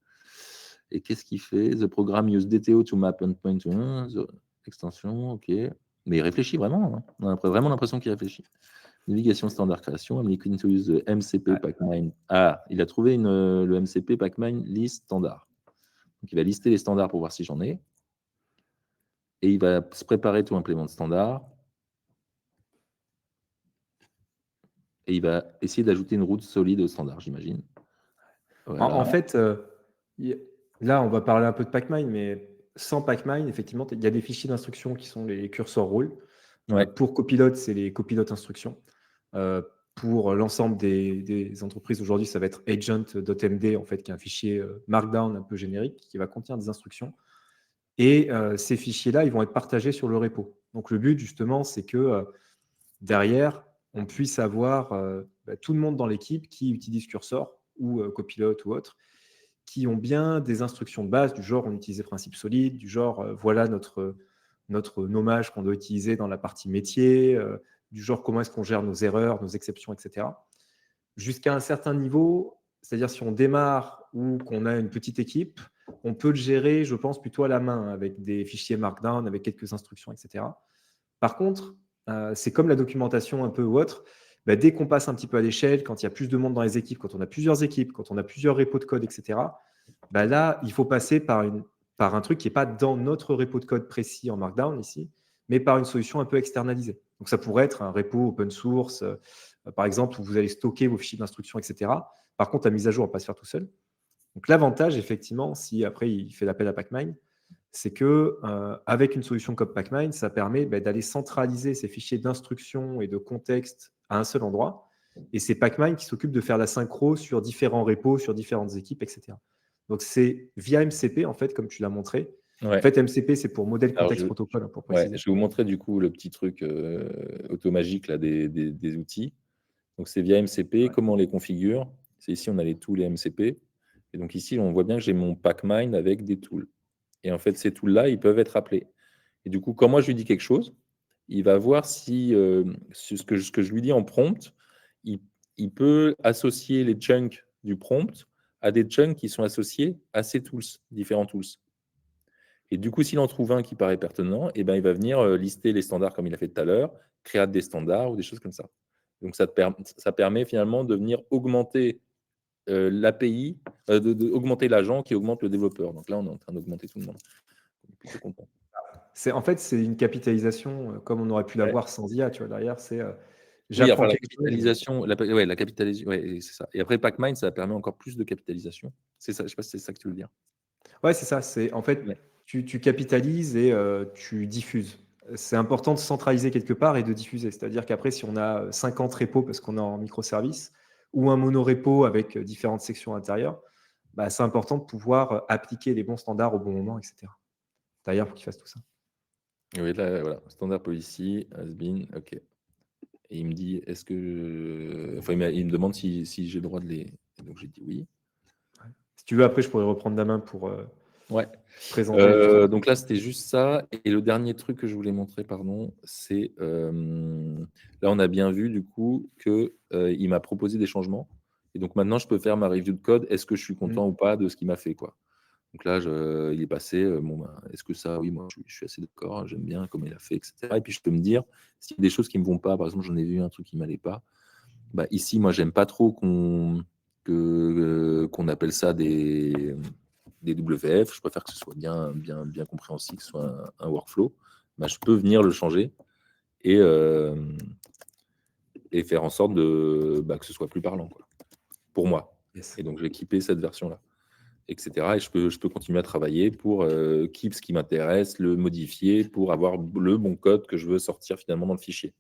Et qu'est-ce qu'il fait? The program use DTO to map endpoint to the extension. Ok. Mais il réfléchit vraiment, hein. On a vraiment l'impression qu'il réfléchit. Navigation standard création. I'm looking to use the MCP Pacmine. Ah, il a trouvé le MCP Pacmine list standard. Donc, il va lister les standards pour voir si j'en ai. Et il va se préparer tout implément standard. Et il va essayer d'ajouter une route solide au standard, j'imagine. Voilà. En fait, là, on va parler un peu de Pacmine, mais sans Pacmine, effectivement, il y a des fichiers d'instructions qui sont les curseurs rôles. Ouais. Pour Copilot, c'est les copilotes instructions. Pour l'ensemble des entreprises aujourd'hui, ça va être agent.md, en fait, qui est un fichier Markdown un peu générique qui va contenir des instructions. Et ces fichiers-là, ils vont être partagés sur le repo. Donc, le but, justement, c'est que derrière, on puisse avoir tout le monde dans l'équipe qui utilise Cursor ou Copilot ou autre, qui ont bien des instructions de base du genre on utilise des principes solides, du genre voilà notre nommage qu'on doit utiliser dans la partie métier, du genre comment est-ce qu'on gère nos erreurs, nos exceptions, etc. Jusqu'à un certain niveau, c'est-à-dire si on démarre ou qu'on a une petite équipe, on peut le gérer, je pense, plutôt à la main avec des fichiers Markdown, avec quelques instructions, etc. Par contre, c'est comme la documentation un peu ou autre. Dès qu'on passe un petit peu à l'échelle, quand il y a plus de monde dans les équipes, quand on a plusieurs équipes, quand on a plusieurs repos de code, etc., là, il faut passer par un truc qui n'est pas dans notre repo de code précis en Markdown ici, mais par une solution un peu externalisée. Donc, ça pourrait être un repo open source, par exemple, où vous allez stocker vos fichiers d'instruction, etc. Par contre, la mise à jour, on va pas se faire tout seul. Donc, l'avantage, effectivement, si après il fait l'appel à Pacmine, c'est que avec une solution comme Pacmine, ça permet d'aller centraliser ces fichiers d'instruction et de contexte à un seul endroit. Et c'est Pacmine qui s'occupe de faire la synchro sur différents repos, sur différentes équipes, etc. Donc c'est via MCP, en fait, comme tu l'as montré. Ouais. En fait, MCP, c'est pour Model Alors, Context Protocol, pour préciser. je vais vous montrer du coup le petit truc automagique là, des outils. Donc, c'est via MCP. Comment on les configure? C'est ici, on a les tools et MCP. Et donc, ici, on voit bien que j'ai mon Pacmine avec des tools. Et en fait, ces tools-là, ils peuvent être appelés. Et du coup, quand moi, je lui dis quelque chose, il va voir si ce que je lui dis en prompt, il peut associer les chunks du prompt à des chunks qui sont associés à ces tools, différents tools. Et du coup, s'il en trouve un qui paraît pertinent, il va venir lister les standards comme il a fait tout à l'heure, créer des standards ou des choses comme ça. Donc, ça permet finalement de venir augmenter l'API, augmenter l'agent qui augmente le développeur. Donc là, on est en train d'augmenter tout le monde. On est plutôt content. En fait, c'est une capitalisation comme on aurait pu l'avoir sans IA. Tu vois, derrière, c'est j'apprends la quelque chose. capitalisation, la capitalisation, c'est ça. Et après, Pacmine, ça permet encore plus de capitalisation. C'est ça, je ne sais pas si c'est ça que tu veux dire. Ouais, c'est ça. C'est en fait, tu capitalises et tu diffuses. C'est important de centraliser quelque part et de diffuser. C'est-à-dire qu'après, si on a 50 repos parce qu'on est en microservice ou un monorepo avec différentes sections intérieures, c'est important de pouvoir appliquer les bons standards au bon moment, etc. D'ailleurs, pour qu'il fasse tout ça. Oui, là, voilà. Standard policy, has been, OK. Et il me dit, est-ce que. Enfin, il me demande si j'ai le droit de les. Et donc, j'ai dit oui. Ouais. Si tu veux, après, je pourrais reprendre la main pour Ouais. présenter les trucs. Donc là, c'était juste ça. Et le dernier truc que je voulais montrer, pardon, c'est là, on a bien vu du coup qu'il m'a proposé des changements. Et donc maintenant, je peux faire ma review de code. Est-ce que je suis content ou pas de ce qu'il m'a fait, quoi. Donc là, il est passé. Est-ce que ça, oui, moi, je suis assez d'accord. J'aime bien comment il a fait, etc. Et puis je peux me dire s'il y a des choses qui me vont pas. Par exemple, j'en ai vu un truc qui m'allait pas. Ici, moi, j'aime pas trop qu'on appelle ça des WF, je préfère que ce soit bien compréhensible, que ce soit un workflow. Je peux venir le changer et faire en sorte que ce soit plus parlant, quoi, pour moi. Yes. Et donc, je vais équiper cette version-là, etc. Et je peux continuer à travailler pour keep ce qui m'intéresse, le modifier pour avoir le bon code que je veux sortir finalement dans le fichier.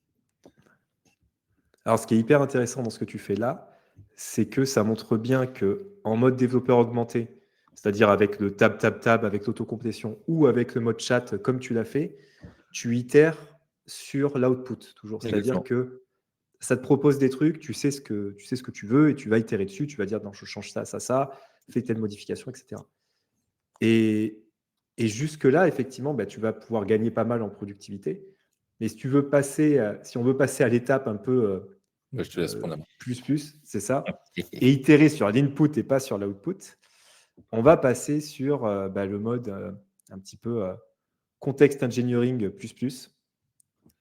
Alors, ce qui est hyper intéressant dans ce que tu fais là, c'est que ça montre bien que en mode développeur augmenté, c'est-à-dire avec le tab, avec l'autocomplétion ou avec le mode chat comme tu l'as fait, tu itères sur l'output toujours. C'est-à-dire Exactement. que ça te propose des trucs, tu sais ce que tu veux et tu vas itérer dessus, tu vas dire non, je change ça, fais telle modification, etc. Et jusque-là, effectivement, tu vas pouvoir gagner pas mal en productivité. Mais si on veut passer à l'étape un peu Bah, je te laisse prendre la main. c'est ça, et itérer sur l'input et pas sur l'output, on va passer sur le mode un petit peu context engineering plus.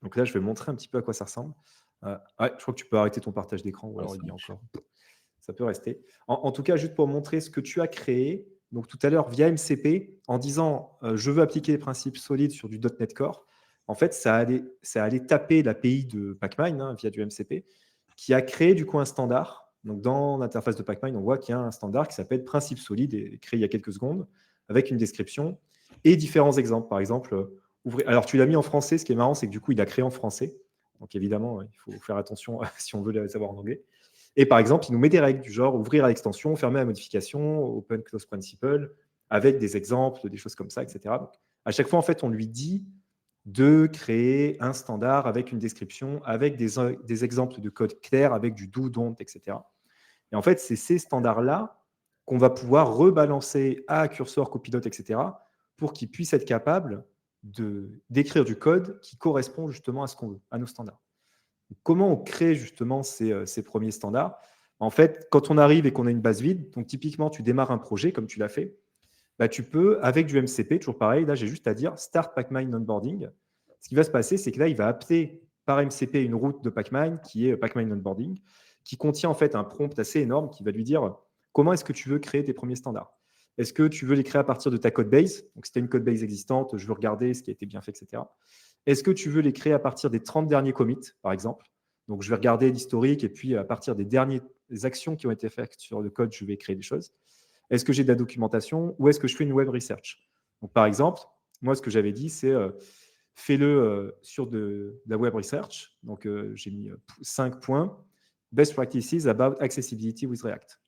Donc là, je vais montrer un petit peu à quoi ça ressemble. Ouais, je crois que tu peux arrêter ton partage d'écran, ou Ouais, alors ça il y a marche. encore. Ça peut rester. En tout cas, juste pour montrer ce que tu as créé, donc tout à l'heure via MCP, en disant je veux appliquer les principes solides sur du .NET Core, en fait, ça allait taper l'API de Pacmine via du MCP, qui a créé du coup un standard. Donc dans l'interface de Pacmine, on voit qu'il y a un standard qui s'appelle principe solide, et créé il y a quelques secondes, avec une description et différents exemples. Par exemple, alors tu l'as mis en français, ce qui est marrant, c'est que du coup, il a créé en français. Donc évidemment, il faut faire attention si on veut les avoir en anglais. Et par exemple, il nous met des règles du genre ouvrir à l'extension, fermer à modification, open close principle, avec des exemples, des choses comme ça, etc. Donc, à chaque fois, en fait, on lui dit de créer un standard avec une description, avec des exemples de code clairs, avec du do, don't, etc. Et en fait, c'est ces standards-là qu'on va pouvoir rebalancer à Cursor, Copilot, etc., pour qu'ils puissent être capables d'écrire du code qui correspond justement à ce qu'on veut, à nos standards. Comment on crée justement ces premiers standards? En fait, quand on arrive et qu'on a une base vide, donc typiquement, tu démarres un projet comme tu l'as fait, tu peux, avec du MCP, toujours pareil, là, j'ai juste à dire Start Pacmine Onboarding. Ce qui va se passer, c'est que là, il va appeler par MCP une route de Pacmine qui est Pacmine Onboarding, qui contient en fait un prompt assez énorme qui va lui dire comment est-ce que tu veux créer tes premiers standards. Est-ce que tu veux les créer à partir de ta code base? Donc, si tu as une code base existante, je veux regarder ce qui a été bien fait, etc. Est-ce que tu veux les créer à partir des 30 derniers commits, par exemple? Donc, je vais regarder l'historique et puis à partir des dernières actions qui ont été faites sur le code, je vais créer des choses. Est-ce que j'ai de la documentation ou est-ce que je fais une web research? Donc, par exemple, moi, ce que j'avais dit, c'est fais-le sur de la web research. Donc, j'ai mis 5 points. Best practices about accessibility with React.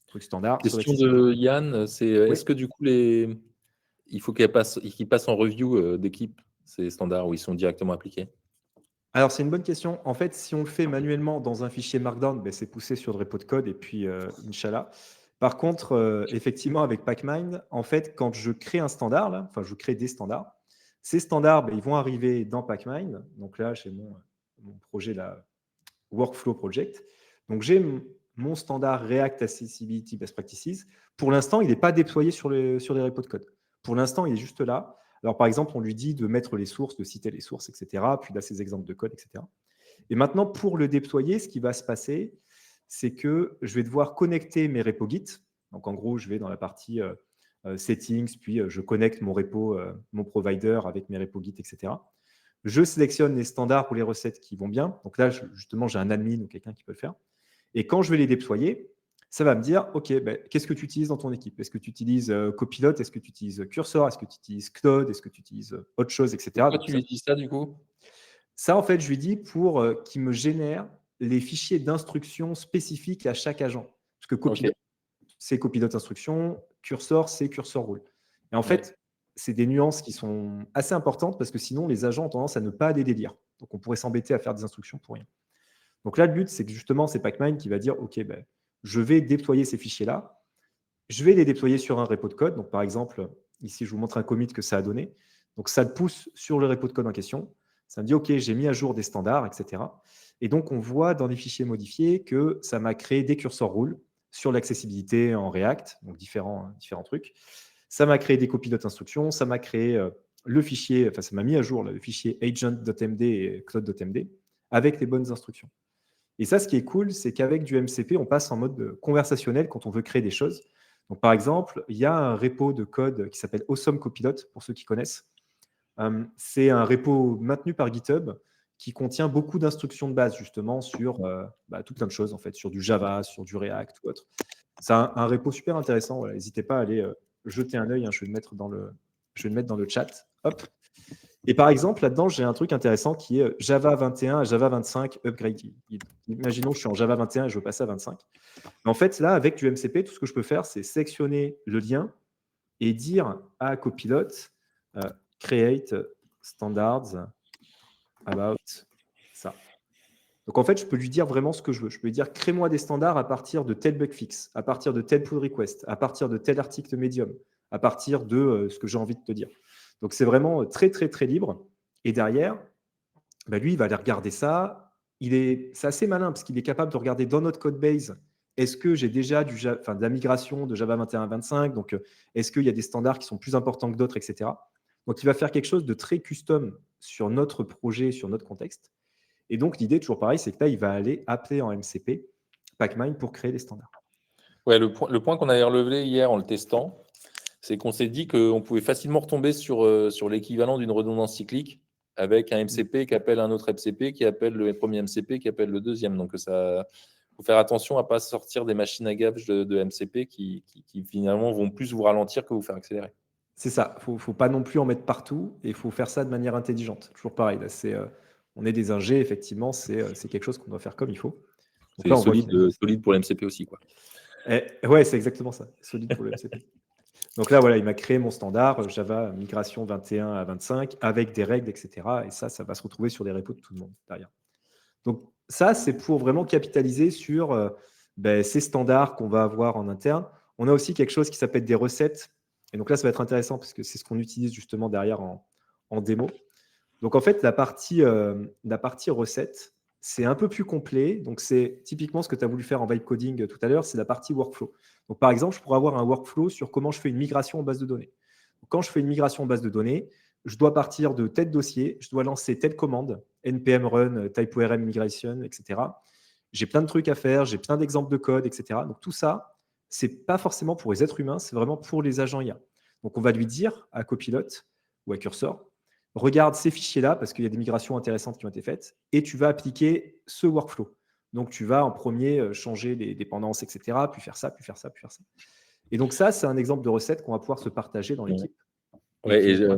Truc standard sur Question l'accessibilité. de Yann, c'est Oui. est-ce que du coup, il faut qu'ils passent en review d'équipe, ces standards, où ils sont directement appliqués? Alors, c'est une bonne question. En fait, si on le fait manuellement dans un fichier Markdown, c'est poussé sur le repo de code et puis Inch'Allah. Par contre, effectivement, avec Pacmine, en fait, quand je crée un standard, là, enfin, je crée des standards, ces standards, ils vont arriver dans Pacmine. Donc là, j'ai mon projet, là, Workflow Project. Donc, j'ai mon standard React Accessibility Best Practices. Pour l'instant, il n'est pas déployé sur les repos de code. Pour l'instant, il est juste là. Alors, par exemple, on lui dit de mettre les sources, de citer les sources, etc. Puis là, ces exemples de code, etc. Et maintenant, pour le déployer, ce qui va se passer, c'est que je vais devoir connecter mes repos Git. Donc, en gros, je vais dans la partie settings, puis je connecte mon repo, mon provider avec mes repos Git, etc. Je sélectionne les standards ou les recettes qui vont bien. Donc là, justement, j'ai un admin ou quelqu'un qui peut le faire. Et quand je vais les déployer, ça va me dire, OK, qu'est-ce que tu utilises dans ton équipe? Est-ce que tu utilises Copilot? Est-ce que tu utilises Cursor? Est-ce que tu utilises Claude? Est-ce que tu utilises autre chose, etc. Pourquoi Donc, tu lui dis ça, du coup? ça, en fait, je lui dis pour qu'il me génère les fichiers d'instructions spécifiques à chaque agent. Parce que Ok, Copilot, c'est Copilot instruction, Cursor, c'est Cursor rule. Et en ouais. fait, c'est des nuances qui sont assez importantes parce que sinon, les agents ont tendance à ne pas aller délire. Donc, on pourrait s'embêter à faire des instructions pour rien. Donc là, le but, c'est que justement, c'est Pacmine qui va dire, OK, je vais déployer ces fichiers-là. Je vais les déployer sur un repo de code. Donc, par exemple, ici, je vous montre un commit que ça a donné. Donc, ça le pousse sur le repo de code en question. Ça me dit, OK, j'ai mis à jour des standards, etc. Et donc, on voit dans les fichiers modifiés que ça m'a créé des cursor rules sur l'accessibilité en React, donc différents trucs. Ça m'a créé des copies instructions. Ça m'a créé le fichier, enfin, ça m'a mis à jour le fichier agent.md et cloud.md avec les bonnes instructions. Et ça, ce qui est cool, c'est qu'avec du MCP, on passe en mode conversationnel quand on veut créer des choses. Donc, par exemple, il y a un repo de code qui s'appelle Awesome Copilot, pour ceux qui connaissent. C'est un repo maintenu par GitHub qui contient beaucoup d'instructions de base, justement, sur tout plein de choses, en fait, sur du Java, sur du React ou autre. C'est un repo super intéressant. Voilà, n'hésitez pas à aller jeter un œil. Je vais le mettre dans le chat. Hop. Et par exemple, là-dedans, j'ai un truc intéressant qui est Java 21 à Java 25 upgrade. Imaginons que je suis en Java 21 et je veux passer à 25. Mais en fait, là, avec du MCP, tout ce que je peux faire, c'est sélectionner le lien et dire à Copilot create standards about ça. Donc en fait, je peux lui dire vraiment ce que je veux. Je peux lui dire crée-moi des standards à partir de tel bug fix, à partir de tel pull request, à partir de tel article Medium, à partir de ce que j'ai envie de te dire. Donc c'est vraiment très, très, très libre. Et derrière, lui, il va aller regarder ça. c'est assez malin parce qu'il est capable de regarder dans notre code base, est-ce que j'ai déjà de la migration de Java 21 à 25, donc est-ce qu'il y a des standards qui sont plus importants que d'autres, etc. Donc il va faire quelque chose de très custom sur notre projet, sur notre contexte. Et donc l'idée, toujours pareil, c'est que là, il va aller appeler en MCP Pacmind pour créer des standards. Ouais, le point qu'on avait relevé hier en le testant, c'est qu'on s'est dit qu'on pouvait facilement retomber sur l'équivalent d'une redondance cyclique avec un MCP qui appelle un autre MCP, qui appelle le premier MCP, qui appelle le deuxième. Donc, ça faut faire attention à ne pas sortir des machines à gages de MCP qui finalement vont plus vous ralentir que vous faire accélérer. C'est ça, il ne faut pas non plus en mettre partout et il faut faire ça de manière intelligente. Toujours pareil, là, on est des ingés, effectivement, c'est quelque chose qu'on doit faire comme il faut. Donc C'est là, on voit solide pour l'MCP aussi, quoi. Ouais, c'est exactement ça, solide pour le MCP. Donc là, voilà, il m'a créé mon standard Java migration 21 à 25 avec des règles, etc. Et ça va se retrouver sur les repos de tout le monde derrière. Donc ça, c'est pour vraiment capitaliser sur ces standards qu'on va avoir en interne. On a aussi quelque chose qui s'appelle des recettes. Et donc là, ça va être intéressant parce que c'est ce qu'on utilise justement derrière en démo. Donc en fait, la partie recette, c'est un peu plus complet. Donc c'est typiquement ce que tu as voulu faire en vibe coding tout à l'heure, c'est la partie workflow. Donc par exemple, je pourrais avoir un workflow sur comment je fais une migration en base de données. Donc, quand je fais une migration en base de données, je dois partir de tel dossier, je dois lancer telle commande, npm run, type-orm migration, etc. J'ai plein de trucs à faire, j'ai plein d'exemples de code, etc. Donc tout ça, c'est pas forcément pour les êtres humains, c'est vraiment pour les agents IA. Donc on va lui dire à Copilot ou à Cursor, regarde ces fichiers-là parce qu'il y a des migrations intéressantes qui ont été faites et tu vas appliquer ce workflow. Donc tu vas en premier changer les dépendances, etc., puis faire ça, puis faire ça, puis faire ça. Et donc ça, c'est un exemple de recette qu'on va pouvoir se partager dans l'équipe. Ouais, et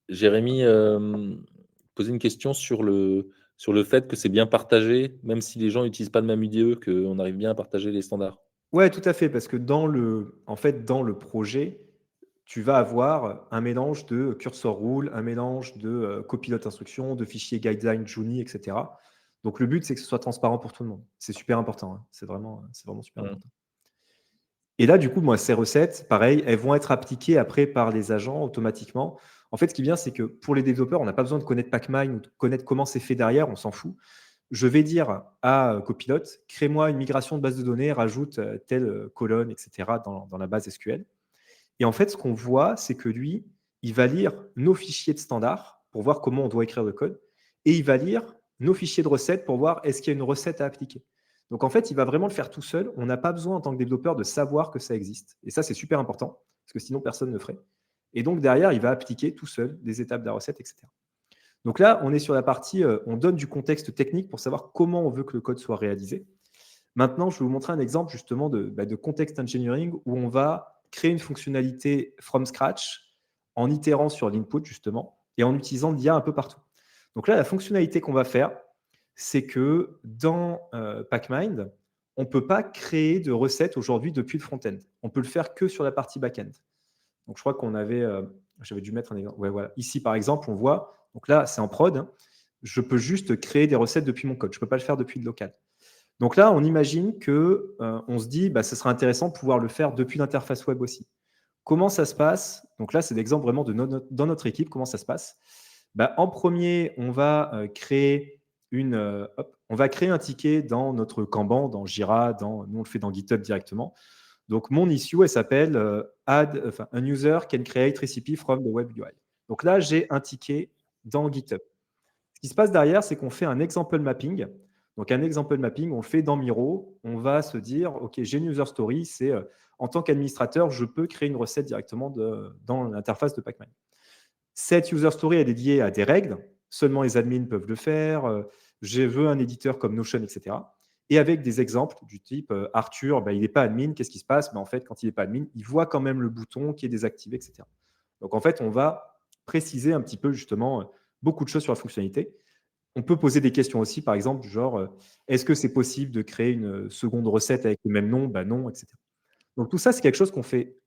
Jérémy posait une question sur le fait que c'est bien partagé, même si les gens n'utilisent pas le même IDE, qu'on arrive bien à partager les standards. Ouais, tout à fait, parce que dans le projet, tu vas avoir un mélange de cursor rule, un mélange de copilote instruction, de fichiers guideline, Juni, etc. Donc le but, c'est que ce soit transparent pour tout le monde. C'est super important, hein. C'est vraiment super important. Et là, du coup, moi, ces recettes, pareil, elles vont être appliquées après par les agents automatiquement. En fait, ce qui vient, c'est que pour les développeurs, on n'a pas besoin de connaître Pacmind ou de connaître comment c'est fait derrière, on s'en fout. Je vais dire à Copilot, crée-moi une migration de base de données, rajoute telle colonne, etc. dans la base SQL. Et en fait, ce qu'on voit, c'est que lui, il va lire nos fichiers de standard pour voir comment on doit écrire le code, et il va lire nos fichiers de recettes pour voir est-ce qu'il y a une recette à appliquer. Donc en fait, il va vraiment le faire tout seul. On n'a pas besoin en tant que développeur de savoir que ça existe. Et ça, c'est super important, parce que sinon, personne ne le ferait. Et donc derrière, il va appliquer tout seul des étapes de la recette, etc. Donc là, on est sur la partie, on donne du contexte technique pour savoir comment on veut que le code soit réalisé. Maintenant, je vais vous montrer un exemple justement de context engineering où on va créer une fonctionnalité from scratch en itérant sur l'input justement et en utilisant l'IA un peu partout. Donc là, la fonctionnalité qu'on va faire, c'est que dans Pacmind, on ne peut pas créer de recettes aujourd'hui depuis le front-end. On peut le faire que sur la partie back-end. Donc je crois qu'on avait, j'avais dû mettre un exemple. Ouais, voilà. Ici, par exemple, on voit, donc là, c'est en prod, hein. Je peux juste créer des recettes depuis mon code. Je ne peux pas le faire depuis le local. Donc là, on imagine que on se dit, ce serait intéressant de pouvoir le faire depuis l'interface web aussi. Comment ça se passe? Donc là, c'est l'exemple vraiment dans notre équipe, comment ça se passe? En premier, on va créer on va créer un ticket dans notre Kanban, dans Jira, nous on le fait dans GitHub directement. Donc mon issue, elle s'appelle add, un user can create recipe from the web UI. Donc là, j'ai un ticket dans GitHub. Ce qui se passe derrière, c'est qu'on fait un example mapping. Donc, un example mapping, on le fait dans Miro. On va se dire, OK, j'ai une user story. C'est en tant qu'administrateur, je peux créer une recette directement dans l'interface de Pacmind. Cette user story est dédiée à des règles. Seulement les admins peuvent le faire. Je veux un éditeur comme Notion, etc. Et avec des exemples du type Arthur, il n'est pas admin. Qu'est-ce qui se passe? En fait, quand il n'est pas admin, il voit quand même le bouton qui est désactivé, etc. Donc, en fait, on va préciser un petit peu justement beaucoup de choses sur la fonctionnalité. On peut poser des questions aussi, par exemple, du genre, est-ce que c'est possible de créer une seconde recette avec le même nom? Non, etc. Donc tout ça, c'est quelque chose qu'on fait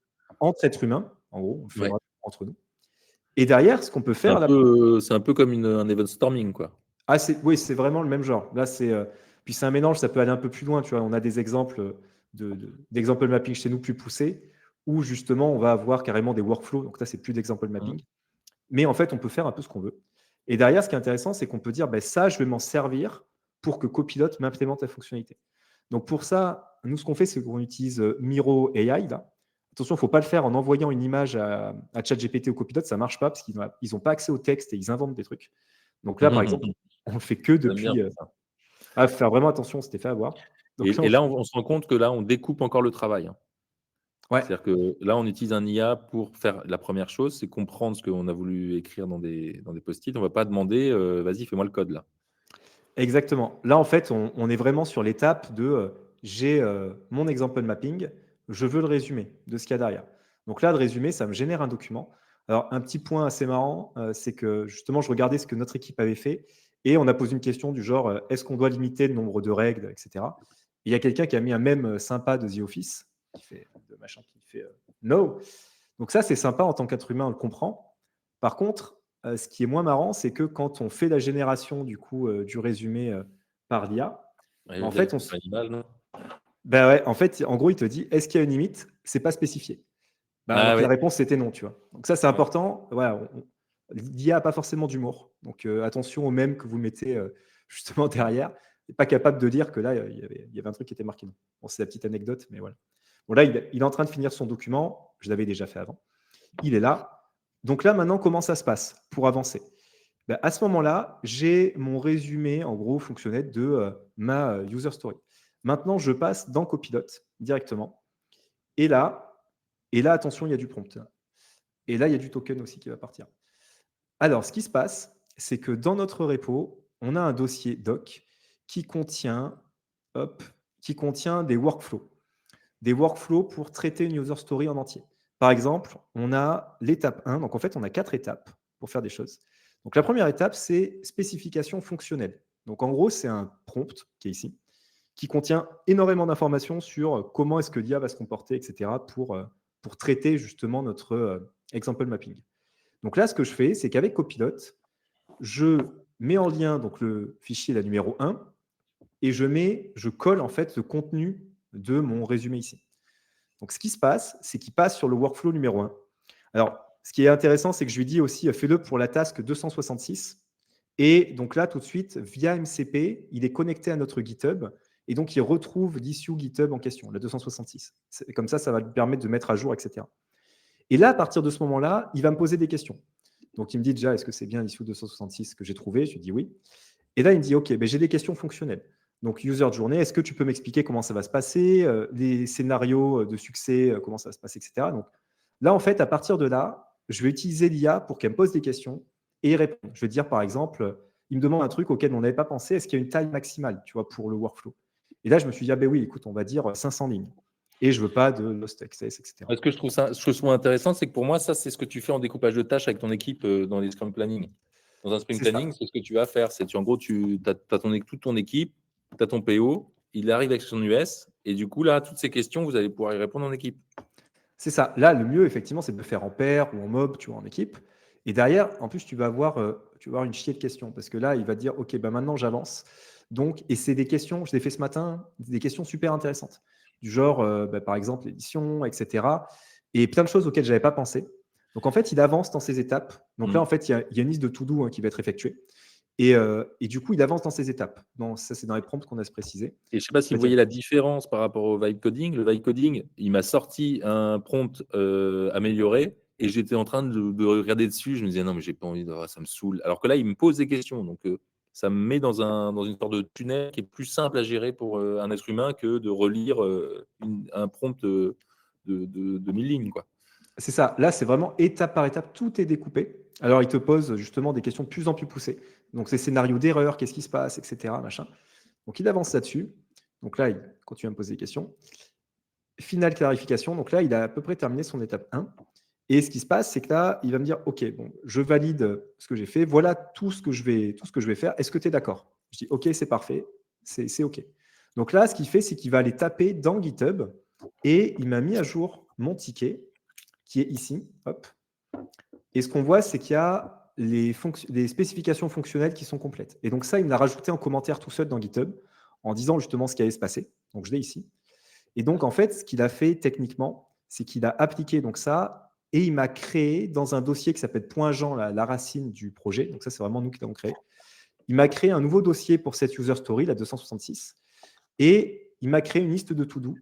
entre êtres humains, en gros, on le fait Ouais. vraiment entre nous. Et derrière, ce qu'on peut faire… C'est un peu comme un event storming, quoi. Oui, c'est vraiment le même genre. Là, puis c'est un mélange, ça peut aller un peu plus loin. Tu vois, on a des exemples d'exemple mapping chez nous plus poussés, où justement, on va avoir carrément des workflows. Donc là, c'est plus d'exemple mapping. Mais en fait, on peut faire un peu ce qu'on veut. Et derrière, ce qui est intéressant, c'est qu'on peut dire, ça, je vais m'en servir pour que Copilot m'implémente la fonctionnalité. Donc pour ça, nous, ce qu'on fait, c'est qu'on utilise Miro AI. Là. Attention, il ne faut pas le faire en envoyant une image à ChatGPT ou Copilot, ça ne marche pas parce qu'ils n'ont pas accès au texte et ils inventent des trucs. Donc là, par exemple, on le fait que J'aime bien depuis. Faut faire vraiment attention, on s'était fait avoir. Donc Et là, on se rend compte que là, on découpe encore le travail. Hein. ouais, C'est-à-dire que là, on utilise un IA pour faire la première chose, c'est comprendre ce qu'on a voulu écrire dans des post-it. On ne va pas demander vas-y, fais-moi le code là. exactement. Là, en fait, on est vraiment sur l'étape de j'ai mon example mapping, je veux le résumé de ce qu'il y a derrière. Donc là, le résumé, ça me génère un document. Alors, un petit point assez marrant, c'est que justement, je regardais ce que notre équipe avait fait et on a posé une question du genre est-ce qu'on doit limiter le nombre de règles, etc. Et il y a quelqu'un qui a mis un mème sympa de The Office, qui fait de machin, qui fait no. Donc ça, c'est sympa en tant qu'être humain, on le comprend. Par contre, ce qui est moins marrant, c'est que quand on fait la génération du coup du résumé par l'IA, Ouais, en là, il fait, faut faire une image, non? bah ouais, en fait, en gros, il te dit est-ce qu'il y a une limite? C'est pas spécifié. Bah, alors Ah que la ouais. réponse c'était non, tu vois. Donc ça, c'est Ouais. important. Voilà, l'IA n'a pas forcément d'humour. Donc attention au même que vous mettez justement derrière. Il n'est pas capable de dire que là, il y avait un truc qui était marqué non. Bon, c'est la petite anecdote, mais voilà. Bon, là, il est en train de finir son document. Je l'avais déjà fait avant. Il est là. Donc là, maintenant, comment ça se passe pour avancer? Ben, à ce moment-là, j'ai mon résumé, en gros, fonctionnel de ma user story. Maintenant, je passe dans Copilot directement. Et là, attention, il y a du prompt. Et là, il y a du token aussi qui va partir. Alors, ce qui se passe, c'est que dans notre repo, on a un dossier doc qui contient, hop, qui contient des workflows. Des workflows pour traiter une user story en entier. Par exemple, on a l'étape 1. Donc, en fait, on a 4 étapes pour faire des choses. Donc, la première étape, c'est spécification fonctionnelle. Donc, en gros, c'est un prompt qui est ici, qui contient énormément d'informations sur comment est-ce que l'IA va se comporter, etc., pour traiter justement notre example mapping. Donc là, ce que je fais, c'est qu'avec Copilot, je mets en lien donc, le fichier la numéro 1 et je colle en fait le contenu de mon résumé ici. Donc, ce qui se passe, c'est qu'il passe sur le workflow numéro 1. Alors, ce qui est intéressant, c'est que je lui dis aussi, fais-le pour la task 266. Et donc là, tout de suite, via MCP, il est connecté à notre GitHub. Et donc, il retrouve l'issue GitHub en question, la 266. Comme ça va lui permettre de mettre à jour, etc. Et là, à partir de ce moment-là, il va me poser des questions. Donc, il me dit déjà, est-ce que c'est bien l'issue 266 que j'ai trouvé? Je lui dis oui. Et là, il me dit, OK, j'ai des questions fonctionnelles. Donc, user de journée, est-ce que tu peux m'expliquer comment ça va se passer, les scénarios de succès, comment ça va se passer, etc. Donc, là, en fait, à partir de là, je vais utiliser l'IA pour qu'elle me pose des questions et y répondre. Je vais dire, par exemple, il me demande un truc auquel on n'avait pas pensé, est-ce qu'il y a une taille maximale, tu vois, pour le workflow? Et là, je me suis dit, ah ben oui, écoute, on va dire 500 lignes. Et je ne veux pas de lost access, etc. Ce que je trouve intéressant, c'est que pour moi, ça, c'est ce que tu fais en découpage de tâches avec ton équipe dans les Scrum Planning. Dans un Sprint C'est ça. Planning, c'est ce que tu vas faire. En gros, tu as, toute ton équipe, tu as ton PO, il arrive avec son US, et du coup, là, toutes ces questions, vous allez pouvoir y répondre en équipe. C'est ça. Là, le mieux, effectivement, c'est de le faire en paire ou en mob, tu vois, en équipe. Et derrière, en plus, tu vas avoir une chier de questions parce que là, il va te dire, OK, maintenant, j'avance. Donc, et c'est des questions, je l'ai fait ce matin, des questions super intéressantes, du genre, par exemple, l'édition, etc. Et plein de choses auxquelles je n'avais pas pensé. Donc, en fait, il avance dans ces étapes. Donc là, en fait, il y a une liste de to-do qui va être effectuée. Et du coup, il avance dans ces étapes. Ça, c'est dans les prompts qu'on a se préciser. Et je ne sais pas si vous voyez la différence par rapport au vibe coding. Le vibe coding, il m'a sorti un prompt amélioré et j'étais en train de regarder dessus. Je me disais non, mais j'ai pas envie de, ça me saoule. Alors que là, il me pose des questions. Donc, ça me met dans une sorte de tunnel qui est plus simple à gérer pour un être humain que de relire un prompt de 1000 lignes, quoi. C'est ça. Là, c'est vraiment étape par étape, tout est découpé. Alors, il te pose justement des questions de plus en plus poussées. Donc, ces scénarios d'erreur, qu'est-ce qui se passe, etc. Machin. Donc, il avance là-dessus. Donc là, il continue à me poser des questions. Finale clarification. Donc là, il a à peu près terminé son étape 1. Et ce qui se passe, c'est que là, il va me dire, OK, bon, je valide ce que j'ai fait. Voilà tout ce que je vais faire. Est-ce que tu es d'accord? Je dis, OK, c'est parfait. C'est OK. Donc là, ce qu'il fait, c'est qu'il va aller taper dans GitHub et il m'a mis à jour mon ticket qui est ici. Hop. Et ce qu'on voit, c'est qu'il y a les spécifications fonctionnelles qui sont complètes. Et donc ça, il me l'a rajouté en commentaire tout seul dans GitHub en disant justement ce qui allait se passer. Donc je l'ai ici. Et donc en fait, ce qu'il a fait techniquement, c'est qu'il a appliqué donc ça et il m'a créé dans un dossier qui s'appelle .jean la racine du projet. Donc ça, c'est vraiment nous qui l'avons créé. il m'a créé un nouveau dossier pour cette user story, la 266, et il m'a créé une liste de to-do.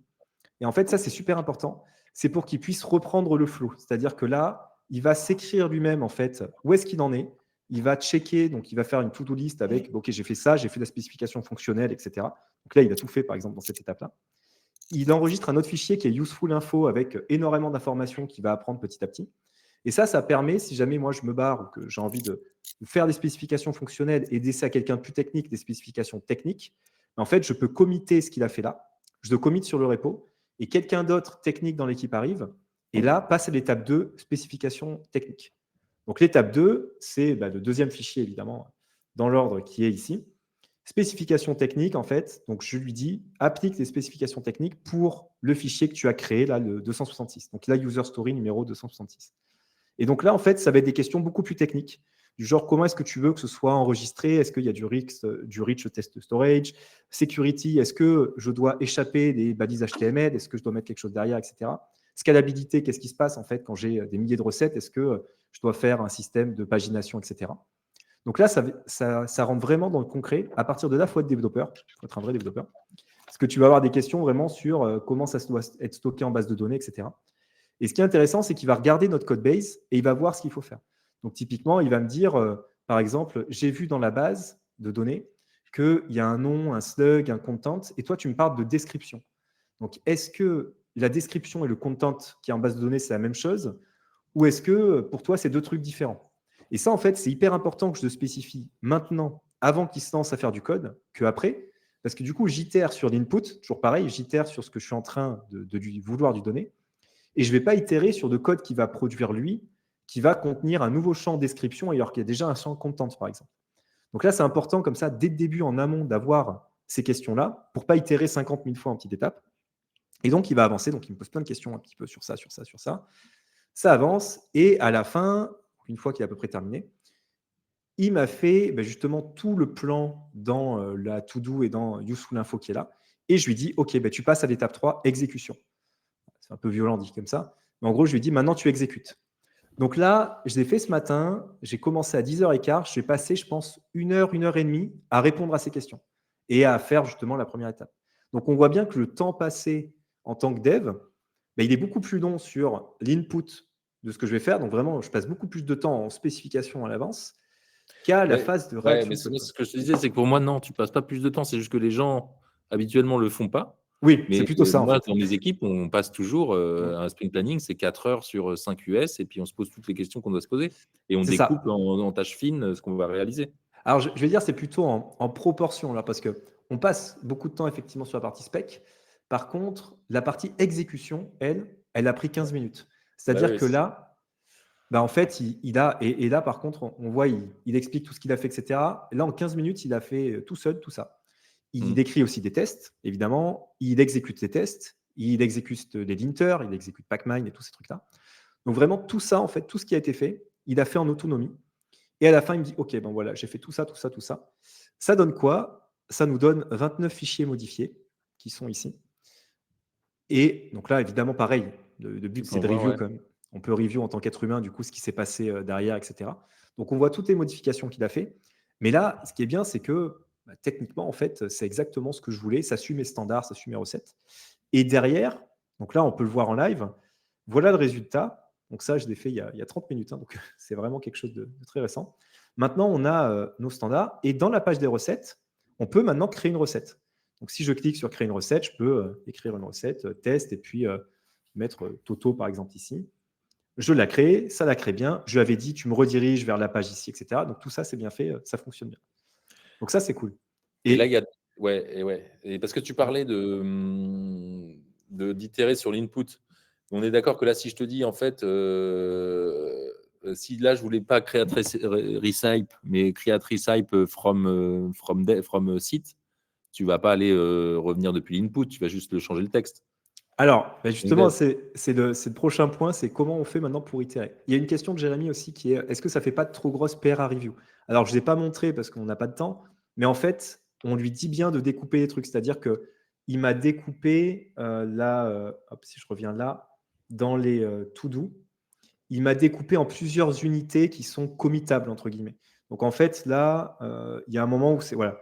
Et en fait, ça, c'est super important. C'est pour qu'il puisse reprendre le flow. C'est-à-dire que là, il va s'écrire lui-même, en fait, où est-ce qu'il en est. Il va checker, donc il va faire une to-do list avec, OK, j'ai fait ça, j'ai fait la spécification fonctionnelle, etc. Donc là, il a tout fait, par exemple, dans cette étape-là. Il enregistre un autre fichier qui est useful info avec énormément d'informations qu'il va apprendre petit à petit. Et ça permet, si jamais moi je me barre ou que j'ai envie de faire des spécifications fonctionnelles et d'essayer à quelqu'un de plus technique des spécifications techniques, en fait, je peux committer ce qu'il a fait là, je le commit sur le repo, et quelqu'un d'autre technique dans l'équipe arrive, et là, passe à l'étape 2, spécification technique. Donc l'étape 2, c'est le deuxième fichier, évidemment, dans l'ordre qui est ici. Spécification technique, en fait, donc je lui dis, applique les spécifications techniques pour le fichier que tu as créé, là, le 266. Donc là, user story numéro 266. Et donc là, en fait, ça va être des questions beaucoup plus techniques, du genre comment est-ce que tu veux que ce soit enregistré? Est-ce qu'il y a du rich test storage? Security, est-ce que je dois échapper des balises HTML? Est-ce que je dois mettre quelque chose derrière, etc. Scalabilité, qu'est-ce qui se passe en fait quand j'ai des milliers de recettes? Est-ce que je dois faire un système de pagination, etc. Donc là, ça rentre vraiment dans le concret. À partir de là, il faut être développeur, il faut être un vrai développeur. Parce que tu vas avoir des questions vraiment sur comment ça doit être stocké en base de données, etc. Et ce qui est intéressant, c'est qu'il va regarder notre code base et il va voir ce qu'il faut faire. Donc, typiquement, il va me dire, par exemple, j'ai vu dans la base de données qu'il y a un nom, un slug, un content, et toi, tu me parles de description. Donc, est-ce que la description et le content qui est en base de données, c'est la même chose? Ou est-ce que pour toi, c'est deux trucs différents? Et ça, en fait, c'est hyper important que je le spécifie maintenant, avant qu'il se lance à faire du code, qu'après. Parce que du coup, j'itere sur l'input, toujours pareil, j'itere sur ce que je suis en train de vouloir lui donner. Et je ne vais pas itérer sur de code qui va produire lui, qui va contenir un nouveau champ description alors qu'il y a déjà un champ content, par exemple. Donc là, c'est important comme ça, dès le début, en amont, d'avoir ces questions-là pour ne pas itérer 50 000 fois en petite étape. Et donc, il va avancer. Donc, il me pose plein de questions un petit peu sur ça, sur ça, sur ça. Ça avance. Et à la fin, une fois qu'il est à peu près terminé, il m'a fait justement tout le plan dans la to-do et dans Useful Info qui est là. Et je lui dis, OK, tu passes à l'étape 3, exécution. C'est un peu violent dit comme ça. Mais en gros, je lui dis, maintenant, tu exécutes. Donc là, je l'ai fait ce matin. J'ai commencé à 10h15. J'ai passé, je pense, 1 heure et demie à répondre à ces questions et à faire justement la première étape. Donc, on voit bien que le temps passé en tant que dev, il est beaucoup plus long sur l'input de ce que je vais faire. Donc, vraiment, je passe beaucoup plus de temps en spécification à l'avance qu'à la phase de réaction. Mais ce que je te disais, c'est que pour moi, non, tu passes pas plus de temps. C'est juste que les gens, habituellement, le font pas. Oui, Mais c'est plutôt ça, en moi, fait. dans mes équipes, on passe toujours un sprint planning, c'est 4 heures sur 5 US, et puis on se pose toutes les questions qu'on doit se poser. Et on C'est découpe ça. en tâches fines ce qu'on va réaliser. Alors, je vais dire, c'est plutôt en proportion, là, parce qu'on passe beaucoup de temps, effectivement, sur la partie spec. Par contre, la partie exécution, elle a pris 15 minutes. C'est-à-dire Oui, que là, en fait, il a, et là, par contre, on voit, il explique tout ce qu'il a fait, etc. Là, en 15 minutes, il a fait tout seul, tout ça. Il écrit aussi des tests, évidemment. Il exécute les tests. Il exécute les linters. Il exécute Pacmine et tous ces trucs-là. Donc, vraiment, tout ça, en fait, tout ce qui a été fait, il a fait en autonomie. Et à la fin, il me dit, OK, voilà, j'ai fait tout ça, tout ça, tout ça. Ça donne quoi? Ça nous donne 29 fichiers modifiés qui sont ici. Et donc là, évidemment, pareil, le but, c'est de review comme on peut review en tant qu'être humain, du coup, ce qui s'est passé derrière, etc. Donc, on voit toutes les modifications qu'il a fait. Mais là, ce qui est bien, c'est que techniquement, en fait, c'est exactement ce que je voulais. Ça suit mes standards, ça suit mes recettes. Et derrière, donc là, on peut le voir en live. Voilà le résultat. Donc ça, je l'ai fait il y a 30 minutes. Donc, c'est vraiment quelque chose de très récent. Maintenant, on a nos standards. Et dans la page des recettes, on peut maintenant créer une recette. Donc, si je clique sur créer une recette, je peux écrire une recette, test, et puis mettre Toto, par exemple, ici. Je la crée, ça la crée bien. Je lui avais dit, tu me rediriges vers la page ici, etc. Donc, tout ça, c'est bien fait, ça fonctionne bien. Donc, ça, c'est cool. Et là, il y a. Et parce que tu parlais d'itérer sur l'input. On est d'accord que là, si je te dis, en fait, si là, je voulais pas create recipe, mais create recipe from site, tu vas pas aller revenir depuis l'input, tu vas juste changer le texte. Alors, justement, c'est le prochain point, c'est comment on fait maintenant pour itérer. Il y a une question de Jérémy aussi qui est, est-ce que ça ne fait pas de trop grosse PRA review? Alors, je ne l'ai pas montré parce qu'on n'a pas de temps, mais en fait, on lui dit bien de découper les trucs. C'est-à-dire qu'il m'a découpé, là, si je reviens là, dans les to-do, il m'a découpé en plusieurs unités qui sont committables, entre guillemets. Donc en fait, là, il y a un moment où c'est voilà,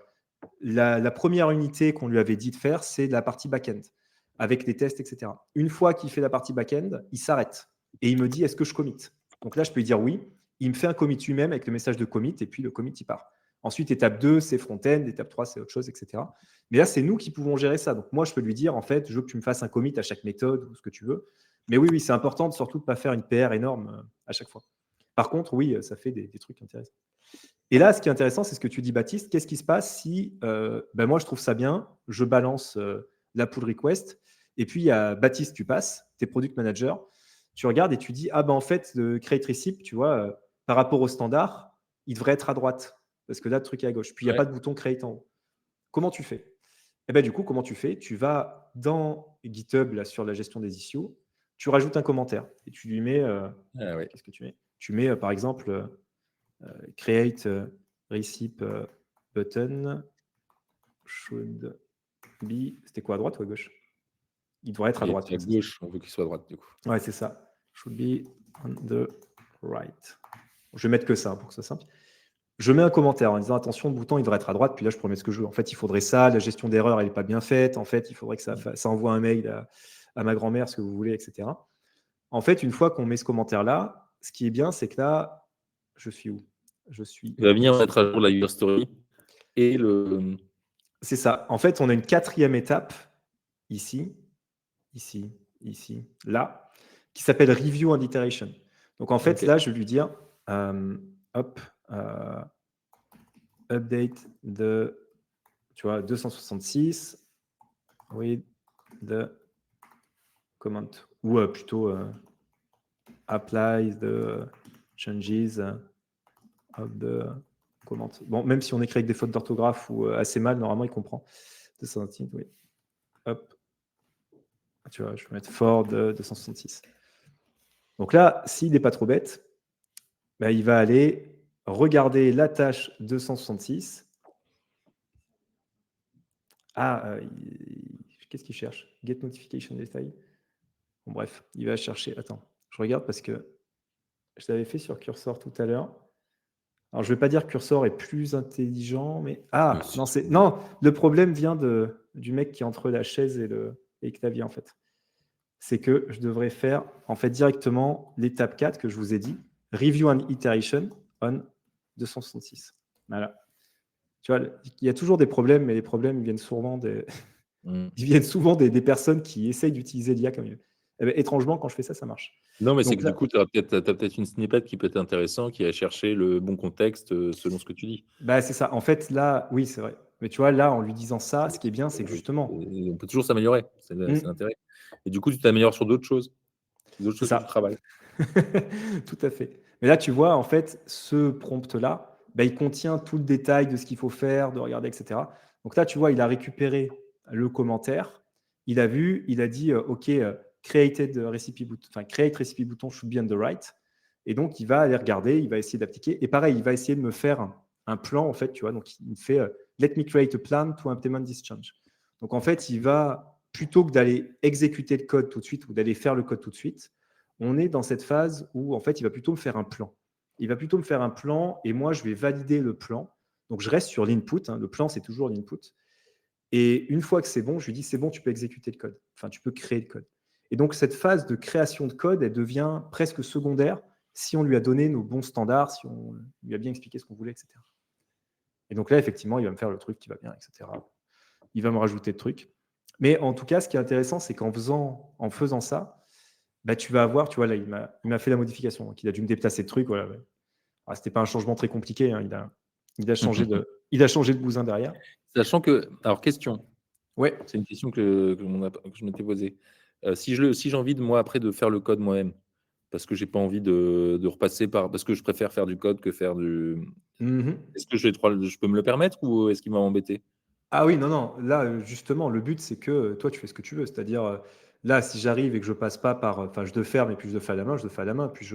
la première unité qu'on lui avait dit de faire, c'est la partie back-end, avec les tests, etc. Une fois qu'il fait la partie back-end, il s'arrête et il me dit, est-ce que je commit? Donc là, je peux lui dire oui. Il me fait un commit lui-même avec le message de commit et puis le commit, il part. Ensuite, étape 2, c'est front-end, étape 3, c'est autre chose, etc. Mais là, c'est nous qui pouvons gérer ça. Donc moi, je peux lui dire, en fait, je veux que tu me fasses un commit à chaque méthode ou ce que tu veux. Mais oui, c'est important surtout de ne pas faire une PR énorme à chaque fois. Par contre, oui, ça fait des trucs intéressants. Et là, ce qui est intéressant, c'est ce que tu dis, Baptiste. Qu'est-ce qui se passe si moi, je trouve ça bien, je balance la pull request, et puis il y a Baptiste, tu passes, tu es product manager, tu regardes et tu dis, ah ben en fait, le create receipt, tu vois, par rapport au standard, il devrait être à droite, parce que là, le truc est à gauche. Puis il n'y a pas de bouton create en haut. Comment tu fais? Et ben du coup, comment tu fais? Tu vas dans GitHub, là, sur la gestion des issues, tu rajoutes un commentaire, et tu lui mets, qu'est-ce que tu mets? Tu mets, par exemple, create receipt button should be. C'était quoi, à droite ou à gauche? Il devrait être à Il droite. est à gauche, on veut qu'il soit à droite, du coup. Ouais, c'est ça. Should be on the right. Je vais mettre que ça pour que ce soit simple. Je mets un commentaire en disant attention, le bouton il devrait être à droite. Puis là, je promets ce que je veux. En fait, il faudrait ça. La gestion d'erreur, elle n'est pas bien faite. En fait, il faudrait que ça envoie un mail à ma grand-mère, ce que vous voulez, etc. En fait, une fois qu'on met ce commentaire-là, ce qui est bien, c'est que là, je suis où? Je suis. Il va venir mettre à jour la user story et le. C'est ça. En fait, on a une quatrième étape ici, ici, ici, là, qui s'appelle Review and Iteration. Donc, en fait, là, je vais lui dire, hop, update de, tu vois, 266 with the comment, ou plutôt apply the changes of the comment. Bon, même si on écrit avec des fautes d'orthographe ou assez mal, normalement, il comprend. 266, oui. Hop. Tu vois, je vais mettre for de 266. Donc là, s'il n'est pas trop bête, bah, il va aller regarder la tâche 266. Ah, qu'est-ce qu'il cherche? Get notification détail. Bon, bref, il va chercher. Attends, je regarde parce que je l'avais fait sur Cursor tout à l'heure. Alors, je ne vais pas dire que Cursor est plus intelligent, mais. Ah, non, non, le problème vient du mec qui est entre la chaise et le clavier, en fait. C'est que je devrais faire en fait directement l'étape 4 que je vous ai dit, Review and Iteration on 266. Voilà. Tu vois, il y a toujours des problèmes, mais les problèmes viennent souvent des personnes qui essayent d'utiliser l'IA comme mieux. Eh bien, étrangement, quand je fais ça, ça marche. Non, mais c'est que du coup, tu as peut-être une snippet qui peut être intéressant, qui va chercher le bon contexte selon ce que tu dis. Bah, c'est ça. En fait, là, oui, c'est vrai. Mais tu vois, là, en lui disant ça, ce qui est bien, c'est que justement. Et on peut toujours s'améliorer, c'est l'intérêt. Et du coup, tu t'améliores sur d'autres choses. D'autres choses que tu travailles. Tout à fait. Mais là, tu vois, en fait, ce prompt-là, bah, il contient tout le détail de ce qu'il faut faire, de regarder, etc. Donc là, tu vois, il a récupéré le commentaire, il a vu, il a dit, OK, create recipe button should be on the right. Et donc, il va aller regarder, il va essayer d'appliquer. Et pareil, il va essayer de me faire un plan, en fait, tu vois. Donc, il me fait, let me create a plan to implement this change. Donc, en fait, il va, plutôt que d'aller exécuter le code tout de suite ou d'aller faire le code tout de suite, on est dans cette phase où, en fait, il va plutôt me faire un plan. Il va plutôt me faire un plan et moi, je vais valider le plan. Donc, je reste sur l'input. Le plan, c'est toujours l'input. Et une fois que c'est bon, je lui dis, c'est bon, tu peux exécuter le code. Enfin, tu peux créer le code. Et donc, cette phase de création de code, elle devient presque secondaire si on lui a donné nos bons standards, si on lui a bien expliqué ce qu'on voulait, etc. Et donc là, effectivement, il va me faire le truc qui va bien, etc. Il va me rajouter de trucs. Mais en tout cas, ce qui est intéressant, c'est qu'en faisant ça, bah, tu vas avoir, tu vois, là, il m'a fait la modification. Donc, il a dû me déplacer le truc. Voilà. Ce n'était pas un changement très compliqué. Il a changé de bousin derrière. Sachant que, alors, question. Ouais. C'est une question que je m'étais posée. Si j'ai envie, moi, après, de faire le code moi-même, parce que j'ai pas envie de repasser parce que je préfère faire du code que faire du. Est-ce que je peux me le permettre ou est-ce qu'il va m'embêter? Ah oui, non, non. Là, justement, le but, c'est que toi, tu fais ce que tu veux. C'est-à-dire, là, si j'arrive et que je passe pas par. Enfin, je le ferme et puis je le fais à la main, je le fais à la main. Puis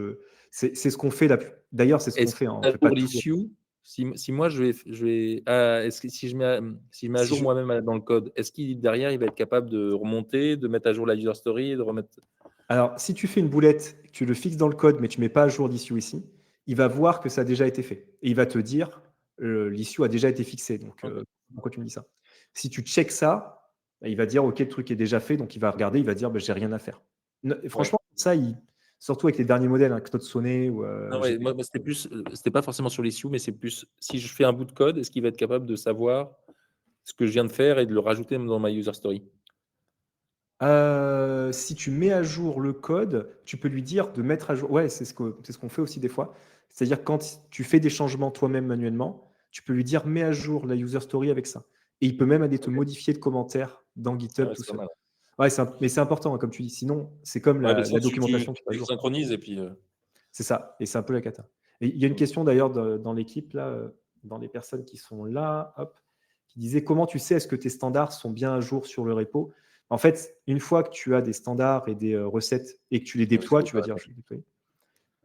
c'est ce qu'on fait. D'ailleurs, c'est ce qu'on fait. On fait pas Pour tout. l'issue, si moi je vais est-ce que si je mets à jour moi-même dans le code, est-ce qu'il derrière il va être capable de remonter, de mettre à jour la user story, de remettre. Alors, si tu fais une boulette, tu le fixes dans le code, mais tu mets pas à jour l'issue ici, il va voir que ça a déjà été fait. Et il va te dire, l'issue a déjà été fixée. Donc, Ok. pourquoi tu me dis ça? Si tu checks ça, bah, il va dire, OK, le truc est déjà fait. Donc, il va regarder, il va dire, bah, j'ai rien à faire. Ouais. Franchement, ça, surtout avec les derniers modèles, hein, Claude Sonnet ou Non, ouais, GPT. moi, c'était plus, c'était pas forcément sur l'issue, mais c'est plus si je fais un bout de code, est-ce qu'il va être capable de savoir ce que je viens de faire et de le rajouter même dans ma user story? Si tu mets à jour le code, tu peux lui dire de mettre à jour. Ouais, c'est ce qu'on fait aussi des fois. C'est-à-dire quand tu fais des changements toi-même manuellement, tu peux lui dire mets à jour la user story avec ça. Et il peut même aller te Ok. modifier le commentaire dans Ah GitHub ouais, tout c'est pas seul. mal. Ouais, mais c'est important, hein, comme tu dis. Sinon, c'est comme Ouais, la sinon documentation qui n'est pas à tu jour. synchronises et puis. C'est ça, et c'est un peu la cata. Et il y a une Mm. question d'ailleurs dans l'équipe, là, dans les personnes qui sont là, hop, qui disait comment tu sais est-ce que tes standards sont bien à jour sur le repo? En fait, une fois que tu as des standards et des recettes et que tu les Ouais, parce déploies, que tu vas dire je vais déployer.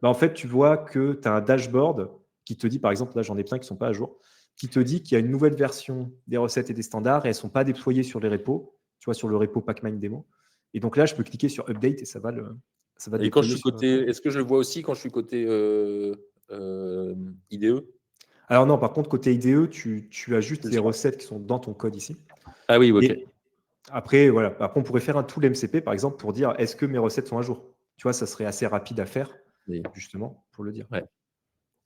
Bah, en fait, tu vois que tu as un dashboard qui te dit, par exemple, là j'en ai plein qui ne sont pas à jour, qui te dit qu'il y a une nouvelle version des recettes et des standards et elles ne sont pas déployées sur les repos, tu vois, sur le repo Pacmine Demo. Et donc là, je peux cliquer sur Update et ça va Et quand je déployer suis sur le repo. côté, est-ce que je le vois aussi quand je suis côté IDE? Alors non, par contre, côté IDE, tu as Je juste le les sens. recettes qui sont dans ton code ici. Ah oui, ok. Et après, voilà. Après, on pourrait faire un tool MCP, par exemple, pour dire est-ce que mes recettes sont à jour? Tu vois, ça serait assez rapide à faire, Oui. justement, pour le dire. Ouais,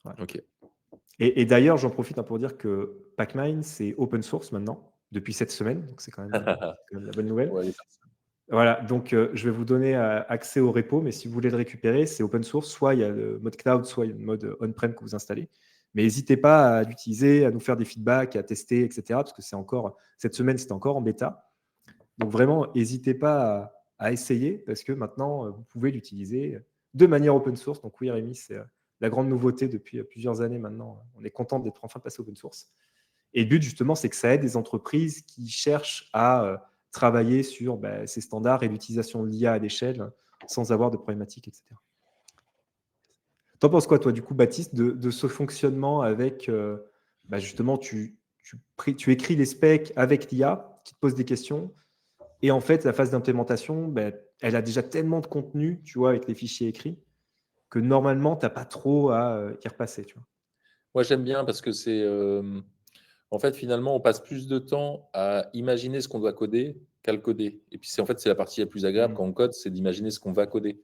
Ouais. ok. Et d'ailleurs, j'en profite, hein, pour dire que Pacmine, c'est open source maintenant, depuis cette semaine. Donc, c'est quand même la bonne nouvelle. Ouais, Voilà. Donc, je vais vous donner accès au repo, mais si vous voulez le récupérer, c'est open source. Soit il y a le mode cloud, soit il y a le mode on-prem que vous installez. Mais n'hésitez pas à l'utiliser, à nous faire des feedbacks, à tester, etc. Parce que cette semaine, c'était encore en bêta. Donc vraiment, n'hésitez pas à essayer parce que maintenant, vous pouvez l'utiliser de manière open source. Donc oui, Rémi, c'est la grande nouveauté depuis plusieurs années maintenant. On est content d'être enfin passé open source. Et le but, justement, c'est que ça aide les entreprises qui cherchent à travailler sur ces standards et l'utilisation de l'IA à l'échelle sans avoir de problématiques, etc. T'en penses quoi, toi, du coup, Baptiste, de ce fonctionnement avec, justement, tu écris les specs avec l'IA qui te pose des questions, et en fait, la phase d'implémentation, elle a déjà tellement de contenu, tu vois, avec les fichiers écrits, que normalement, tu n'as pas trop à y repasser, tu vois. moi j'aime bien parce que c'est en fait finalement on passe plus de temps à imaginer ce qu'on doit coder qu'à le coder. Et puis c'est en fait c'est la partie la plus agréable Mm. quand on code, c'est d'imaginer ce qu'on va coder.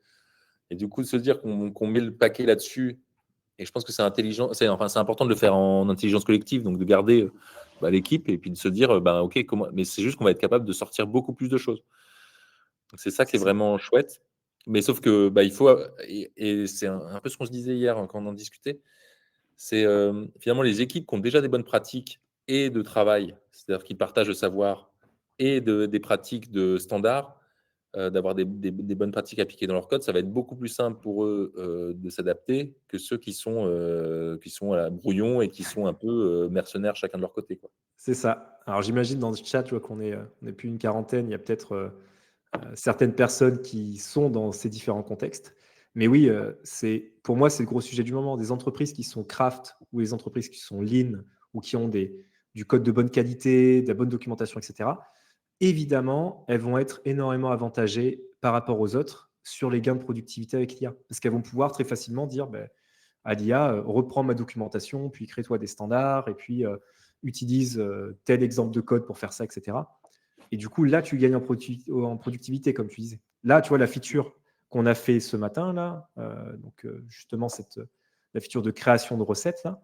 Et du coup de se dire qu'on met le paquet là-dessus. Et je pense que c'est intelligent, enfin c'est important de le faire en intelligence collective, donc de garder l'équipe et puis de se dire ok comment, mais c'est juste qu'on va être capable de sortir beaucoup plus de choses. Donc c'est ça qui C'est est ça. vraiment chouette. Mais sauf que il faut et c'est un peu ce qu'on se disait hier, hein, quand on en discutait. C'est finalement les équipes qui ont déjà des bonnes pratiques et de travail, c'est-à-dire qu'ils partagent le savoir et des pratiques de standard, d'avoir des bonnes pratiques appliquées dans leur code, ça va être beaucoup plus simple pour eux de s'adapter que ceux qui sont à la brouillon et qui sont un peu mercenaires chacun de leur côté, quoi. C'est ça. Alors j'imagine dans ce chat, tu vois, on est plus une quarantaine, il y a peut-être certaines personnes qui sont dans ces différents contextes. Mais oui, pour moi, c'est le gros sujet du moment. Des entreprises qui sont craft ou les entreprises qui sont lean ou qui ont du code de bonne qualité, de la bonne documentation, etc. Évidemment, elles vont être énormément avantagées par rapport aux autres sur les gains de productivité avec l'IA. Parce qu'elles vont pouvoir très facilement dire à l'IA, reprends ma documentation, puis crée-toi des standards, et puis utilise tel exemple de code pour faire ça, etc. Et du coup, là, tu gagnes en productivité, comme tu disais. Là, tu vois, la feature qu'on a fait ce matin, là, justement, la feature de création de recettes, là,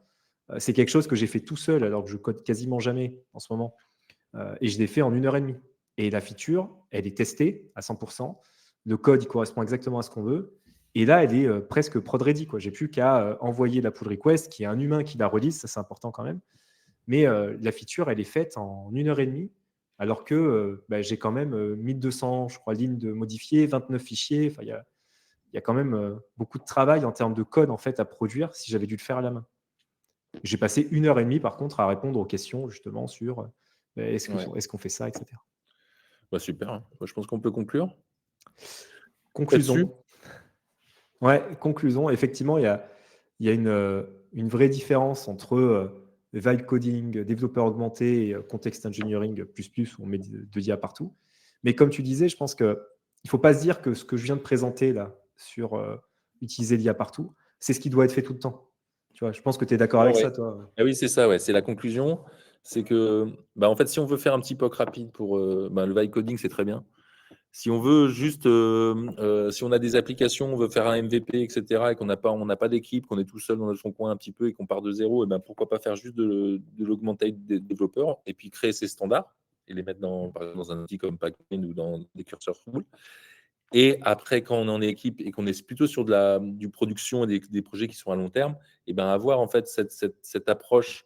c'est quelque chose que j'ai fait tout seul, alors que je code quasiment jamais en ce moment. Et je l'ai fait en 1 heure et demie. Et la feature, elle est testée à 100%. Le code, il correspond exactement à ce qu'on veut. Et là, elle est presque prod ready, quoi. J'ai plus qu'à envoyer la pull request, qui est un humain qui la release, ça c'est important quand même. Mais la feature, elle est faite en 1 heure et demie, alors que j'ai quand même 1200, je crois, lignes de modifiées, 29 fichiers. Enfin, il y a quand même beaucoup de travail en termes de code en fait à produire si j'avais dû le faire à la main. J'ai passé 1 heure et demie, par contre, à répondre aux questions justement sur Ouais. est-ce qu'on fait ça, etc. Super, hein. Je pense qu'on peut conclure là-dessus. Conclusion. Ouais, conclusion. Effectivement, il y a une vraie différence entre vibe coding, développeur augmenté et contexte engineering plus, où on met de l'IA partout. Mais comme tu disais, je pense qu'il ne faut pas se dire que ce que je viens de présenter là sur utiliser l'IA partout, c'est ce qui doit être fait tout le temps. Tu vois, je pense que tu es d'accord Ouais, avec ouais. ça, toi? Ah oui, c'est ça, ouais, c'est la conclusion. C'est que, en fait, si on veut faire un petit POC rapide pour le vibe coding, c'est très bien. Si on veut juste, si on a des applications, on veut faire un MVP, etc., et on n'a pas d'équipe, qu'on est tout seul dans son coin un petit peu et qu'on part de zéro, et ben pourquoi pas faire juste de l'augmented des développeurs et puis créer ces standards et les mettre par exemple, dans un outil comme Packman ou dans des curseurs full. Et après, quand on est en équipe et qu'on est plutôt sur du production et des projets qui sont à long terme, et ben avoir en fait cette approche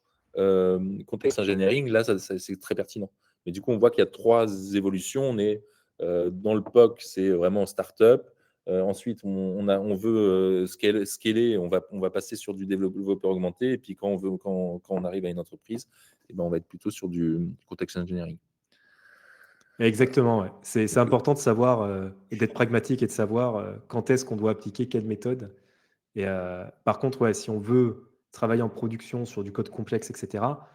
contexte engineering, là, c'est très pertinent. Mais du coup, on voit qu'il y a 3 évolutions. On est dans le POC, c'est vraiment start-up. Ensuite, on veut scaler, on va passer sur du développeur augmenté. Et puis, quand on arrive à une entreprise, et ben, on va être plutôt sur du context engineering. Exactement, ouais. C'est important de savoir, et d'être pragmatique et de savoir, quand est-ce qu'on doit appliquer quelle méthode. Et par contre, ouais, si on veut travailler en production sur du code complexe, et cetera,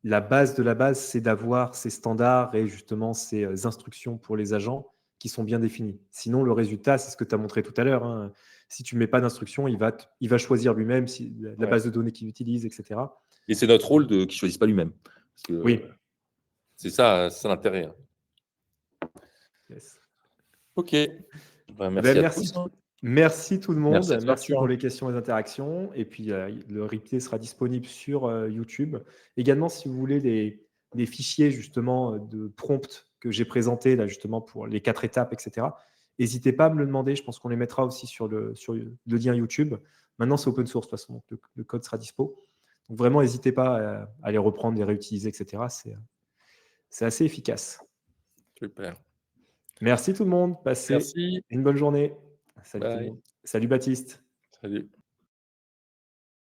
la base de la base, c'est d'avoir ces standards et justement ces, instructions pour les agents qui sont bien définis. Sinon, le résultat, c'est ce que tu as montré tout à l'heure, hein. Si tu ne mets pas d'instructions, il va choisir lui-même si la Ouais. base de données qu'il utilise, et cetera. Et c'est notre rôle qu'il ne choisisse pas lui-même. Parce que Oui. c'est ça l'intérêt, hein. Yes. Ok. Eh ben, Merci à tous, hein. merci tout le monde. Merci à toi, Merci Arthur, pour hein. les questions et les interactions. Et puis, le replay sera disponible sur YouTube. Également, si vous voulez des fichiers justement de prompts que j'ai présentés là justement pour les 4 étapes, etc. N'hésitez pas à me le demander. Je pense qu'on les mettra aussi sur le lien YouTube. Maintenant, c'est open source de toute façon, donc le code sera dispo. Donc vraiment, n'hésitez pas à les reprendre, les réutiliser, etc. C'est assez efficace. Super. Merci tout le monde. Passez Merci. une bonne journée. Salut tout le Bye. monde. Salut Baptiste. Salut.